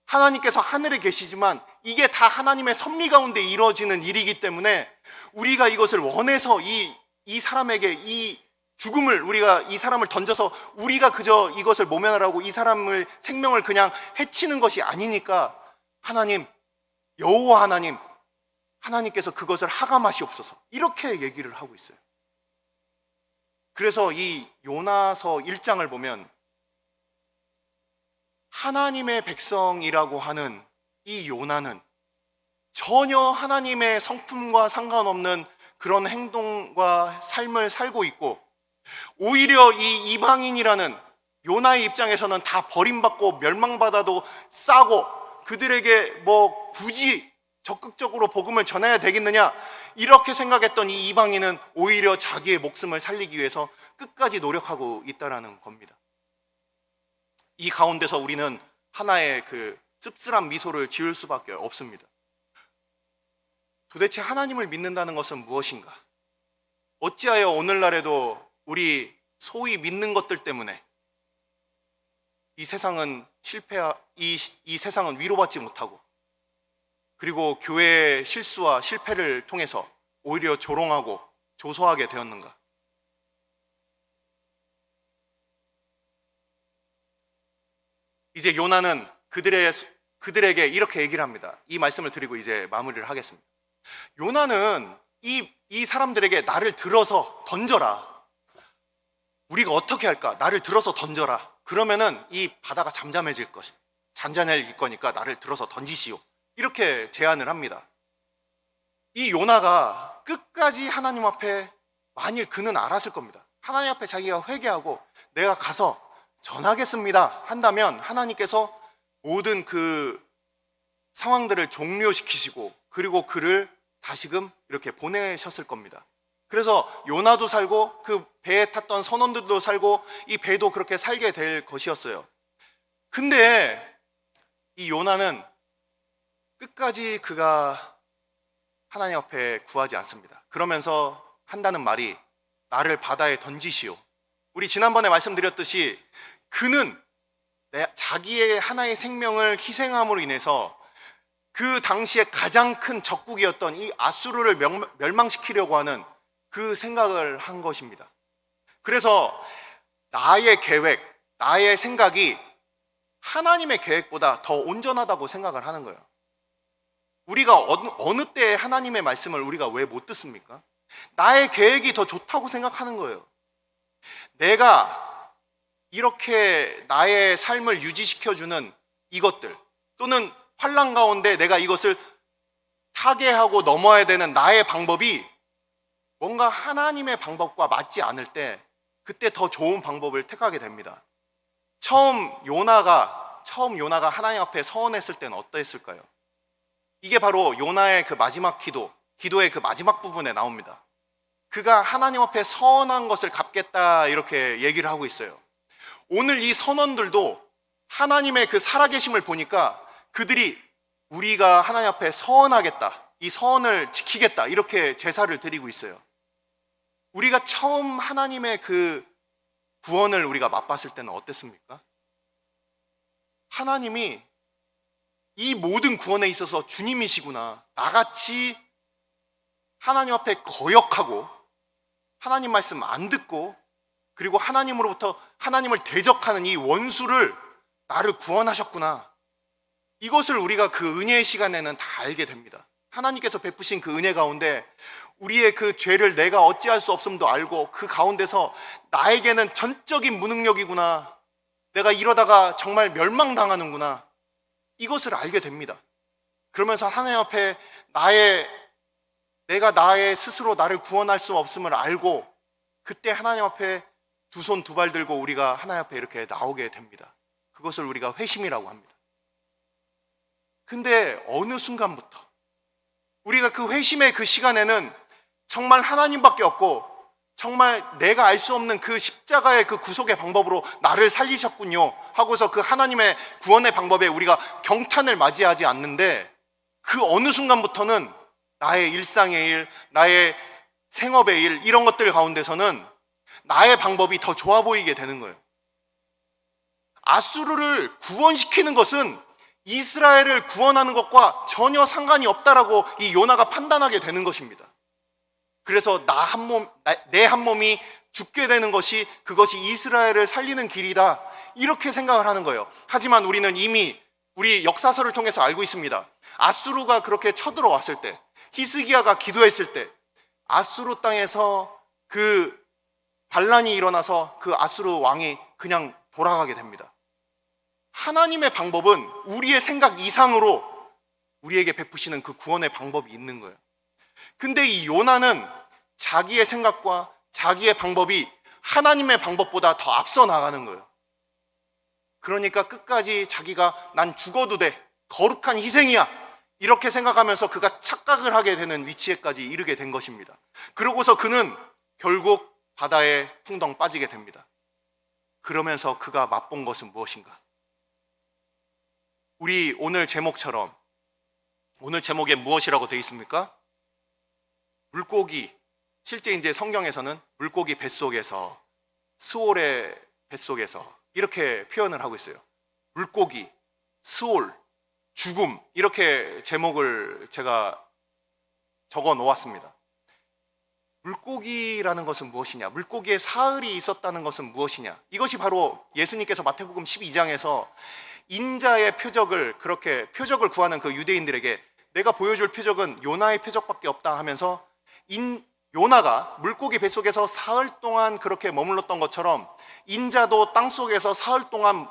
하나님께서 하늘에 계시지만 이게 다 하나님의 섭리 가운데 이루어지는 일이기 때문에 우리가 이것을 원해서 이 사람에게 이 죽음을 우리가 이 사람을 던져서 우리가 그저 이것을 모면하라고 이 사람을 생명을 그냥 해치는 것이 아니니까 하나님, 여호와 하나님께서 그것을 하감하시옵소서. 이렇게 얘기를 하고 있어요. 그래서 이 요나서 1장을 보면 하나님의 백성이라고 하는 이 요나는 전혀 하나님의 성품과 상관없는 그런 행동과 삶을 살고 있고, 오히려 이 이방인이라는 요나의 입장에서는 다 버림받고 멸망받아도 싸고 그들에게 뭐 굳이 적극적으로 복음을 전해야 되겠느냐 이렇게 생각했던 이 이방인은 오히려 자기의 목숨을 살리기 위해서 끝까지 노력하고 있다라는 겁니다. 이 가운데서 우리는 하나의 그 씁쓸한 미소를 지을 수밖에 없습니다. 도대체 하나님을 믿는다는 것은 무엇인가? 어찌하여 오늘날에도 우리 소위 믿는 것들 때문에 이 세상은 이 세상은 위로받지 못하고, 그리고 교회의 실수와 실패를 통해서 오히려 조롱하고 조소하게 되었는가? 이제 요나는 그들에게 이렇게 얘기를 합니다. 이 말씀을 드리고 이제 마무리를 하겠습니다. 요나는 이 사람들에게 나를 들어서 던져라. 우리가 어떻게 할까? 나를 들어서 던져라. 그러면은 이 바다가 잠잠해질 거니까 나를 들어서 던지시오. 이렇게 제안을 합니다. 이 요나가 끝까지 하나님 앞에, 만일 그는 알았을 겁니다. 하나님 앞에 자기가 회개하고 내가 가서 전하겠습니다 한다면 하나님께서 모든 그 상황들을 종료시키시고 그리고 그를 다시금 이렇게 보내셨을 겁니다. 그래서 요나도 살고 그 배에 탔던 선원들도 살고 이 배도 그렇게 살게 될 것이었어요. 근데 이 요나는 끝까지 그가 하나님 앞에 구하지 않습니다. 그러면서 한다는 말이 나를 바다에 던지시오. 우리 지난번에 말씀드렸듯이 그는 자기의 하나의 생명을 희생함으로 인해서 그 당시에 가장 큰 적국이었던 이 아수르를 멸망시키려고 하는 그 생각을 한 것입니다. 그래서 나의 계획, 나의 생각이 하나님의 계획보다 더 온전하다고 생각을 하는 거예요. 우리가 어느 때에 하나님의 말씀을 우리가 왜 못 듣습니까? 나의 계획이 더 좋다고 생각하는 거예요. 내가 이렇게 나의 삶을 유지시켜주는 이것들, 또는 환난 가운데 내가 이것을 타개하고 넘어야 되는 나의 방법이 뭔가 하나님의 방법과 맞지 않을 때, 그때 더 좋은 방법을 택하게 됩니다. 처음 요나가 하나님 앞에 서원했을 때는 어떠했을까요? 이게 바로 요나의 그 마지막 기도의 그 마지막 부분에 나옵니다. 그가 하나님 앞에 서원한 것을 갚겠다, 이렇게 얘기를 하고 있어요. 오늘 이 선원들도 하나님의 그 살아계심을 보니까 그들이 우리가 하나님 앞에 서원하겠다, 이 서원을 지키겠다, 이렇게 제사를 드리고 있어요. 우리가 처음 하나님의 그 구원을 우리가 맛봤을 때는 어땠습니까? 하나님이 이 모든 구원에 있어서 주님이시구나, 나같이 하나님 앞에 거역하고 하나님 말씀 안 듣고 그리고 하나님으로부터 하나님을 대적하는 이 원수를 나를 구원하셨구나, 이것을 우리가 그 은혜의 시간에는 다 알게 됩니다. 하나님께서 베푸신 그 은혜 가운데 우리의 그 죄를 내가 어찌할 수 없음도 알고, 그 가운데서 나에게는 전적인 무능력이구나, 내가 이러다가 정말 멸망당하는구나, 이것을 알게 됩니다. 그러면서 하나님 앞에 내가 나의 스스로 나를 구원할 수 없음을 알고, 그때 하나님 앞에 두 손 두 발 들고 우리가 하나님 앞에 이렇게 나오게 됩니다. 그것을 우리가 회심이라고 합니다. 근데 어느 순간부터 우리가 그 회심의 그 시간에는 정말 하나님밖에 없고, 정말 내가 알 수 없는 그 십자가의 그 구속의 방법으로 나를 살리셨군요 하고서 그 하나님의 구원의 방법에 우리가 경탄을 맞이하지 않는데, 그 어느 순간부터는 나의 일상의 일, 나의 생업의 일, 이런 것들 가운데서는 나의 방법이 더 좋아 보이게 되는 거예요. 아수르를 구원시키는 것은 이스라엘을 구원하는 것과 전혀 상관이 없다라고 이 요나가 판단하게 되는 것입니다. 그래서 내 한 몸이 죽게 되는 것이, 그것이 이스라엘을 살리는 길이다, 이렇게 생각을 하는 거예요. 하지만 우리는 이미 우리 역사서를 통해서 알고 있습니다. 아수르가 그렇게 쳐들어왔을 때, 히스기야가 기도했을 때 아수르 땅에서 그 반란이 일어나서 그 아수르 왕이 그냥 돌아가게 됩니다. 하나님의 방법은 우리의 생각 이상으로 우리에게 베푸시는 그 구원의 방법이 있는 거예요. 근데 이 요나는 자기의 생각과 자기의 방법이 하나님의 방법보다 더 앞서 나가는 거예요. 그러니까 끝까지 자기가 난 죽어도 돼, 거룩한 희생이야, 이렇게 생각하면서 그가 착각을 하게 되는 위치에까지 이르게 된 것입니다. 그러고서 그는 결국 바다에 풍덩 빠지게 됩니다. 그러면서 그가 맛본 것은 무엇인가? 우리 오늘 제목처럼, 오늘 제목에 무엇이라고 되어 있습니까? 물고기. 실제 이제 성경에서는 물고기 뱃속에서, 스올의 뱃속에서, 이렇게 표현을 하고 있어요. 물고기, 스올, 죽음, 이렇게 제목을 제가 적어 놓았습니다. 물고기라는 것은 무엇이냐? 물고기에 사흘이 있었다는 것은 무엇이냐? 이것이 바로 예수님께서 마태복음 12장에서 인자의 표적을, 그렇게 표적을 구하는 그 유대인들에게 내가 보여줄 표적은 요나의 표적밖에 없다 하면서, 요나가 물고기 뱃속에서 사흘 동안 그렇게 머물렀던 것처럼 인자도 땅속에서 사흘 동안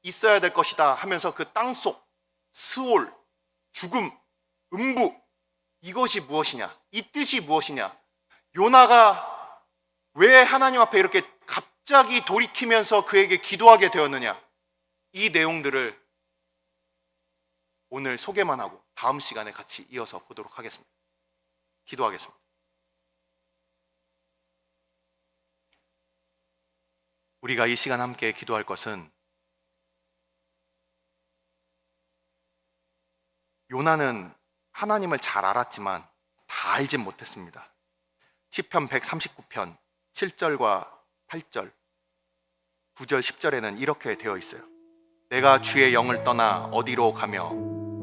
있어야 될 것이다 하면서 그 땅속, 스올, 죽음, 음부, 이것이 무엇이냐? 이 뜻이 무엇이냐? 요나가 왜 하나님 앞에 이렇게 갑자기 돌이키면서 그에게 기도하게 되었느냐? 이 내용들을 오늘 소개만 하고 다음 시간에 같이 이어서 보도록 하겠습니다. 기도하겠습니다. 우리가 이 시간 함께 기도할 것은, 요나는 하나님을 잘 알았지만 다 알진 못했습니다. 시편 139편 7절과 8절, 9절, 10절에는 이렇게 되어 있어요. 내가 주의 영을 떠나 어디로 가며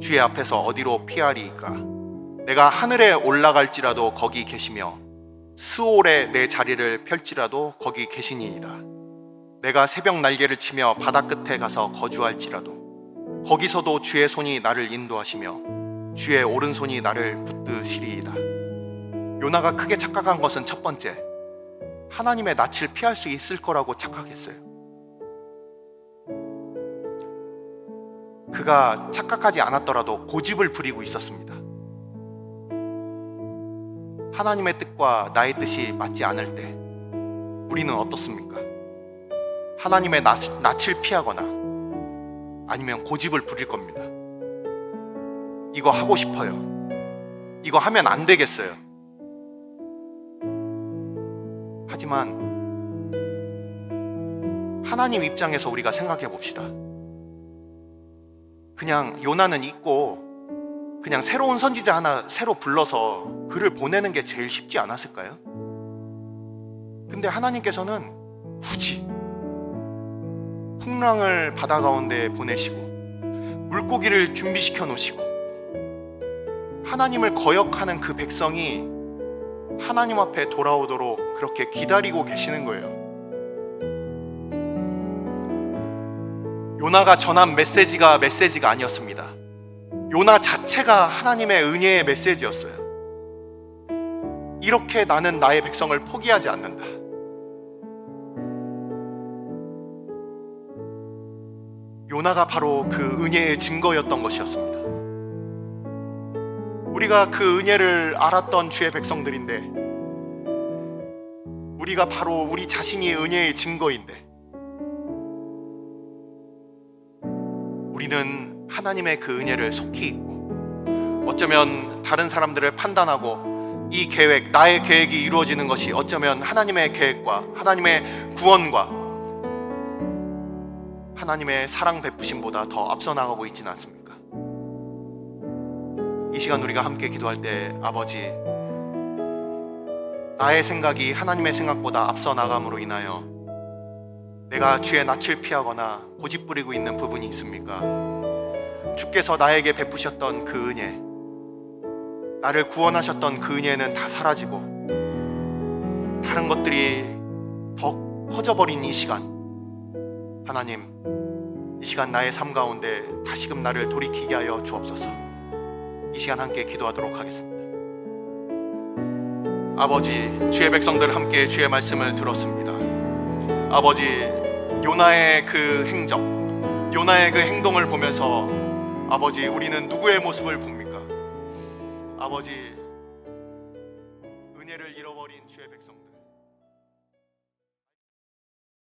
주의 앞에서 어디로 피하리이까? 내가 하늘에 올라갈지라도 거기 계시며 스올에 내 자리를 펼지라도 거기 계시니이다. 내가 새벽 날개를 치며 바다 끝에 가서 거주할지라도 거기서도 주의 손이 나를 인도하시며 주의 오른손이 나를 붙드시리이다. 요나가 크게 착각한 것은 첫 번째, 하나님의 낯을 피할 수 있을 거라고 착각했어요. 그가 착각하지 않았더라도 고집을 부리고 있었습니다. 하나님의 뜻과 나의 뜻이 맞지 않을 때 우리는 어떻습니까? 하나님의 낯을 피하거나 아니면 고집을 부릴 겁니다. 이거 하고 싶어요. 이거 하면 안 되겠어요. 하지만 하나님 입장에서 우리가 생각해 봅시다. 그냥 요나는 있고 그냥 새로운 선지자 하나 새로 불러서 그를 보내는 게 제일 쉽지 않았을까요? 근데 하나님께서는 굳이 풍랑을 바다 가운데 보내시고 물고기를 준비시켜 놓으시고 하나님을 거역하는 그 백성이 하나님 앞에 돌아오도록 그렇게 기다리고 계시는 거예요. 요나가 전한 메시지가 아니었습니다. 요나 자체가 하나님의 은혜의 메시지였어요. 이렇게 나는 나의 백성을 포기하지 않는다. 요나가 바로 그 은혜의 증거였던 것이었습니다. 우리가 그 은혜를 알았던 주의 백성들인데, 우리가 바로 우리 자신이 은혜의 증거인데, 우리는 하나님의 그 은혜를 속히 잊고 어쩌면 다른 사람들을 판단하고 이 계획, 나의 계획이 이루어지는 것이 어쩌면 하나님의 계획과 하나님의 구원과 하나님의 사랑 베푸심보다 더 앞서 나가고 있지는 않습니까? 이 시간 우리가 함께 기도할 때 아버지, 나의 생각이 하나님의 생각보다 앞서 나감으로 인하여 내가 주의 낯을 피하거나 고집 부리고 있는 부분이 있습니까? 주께서 나에게 베푸셨던 그 은혜, 나를 구원하셨던 그 은혜는 다 사라지고 다른 것들이 더 커져버린 이 시간, 하나님, 이 시간 나의 삶 가운데 다시금 나를 돌이키게 하여 주옵소서. 이 시간 함께 기도하도록 하겠습니다. 아버지, 주의 백성들 함께 주의 말씀을 들었습니다. 아버지, 요나의 그 행적, 요나의 그 행동을 보면서 아버지, 우리는 누구의 모습을 봅니까? 아버지,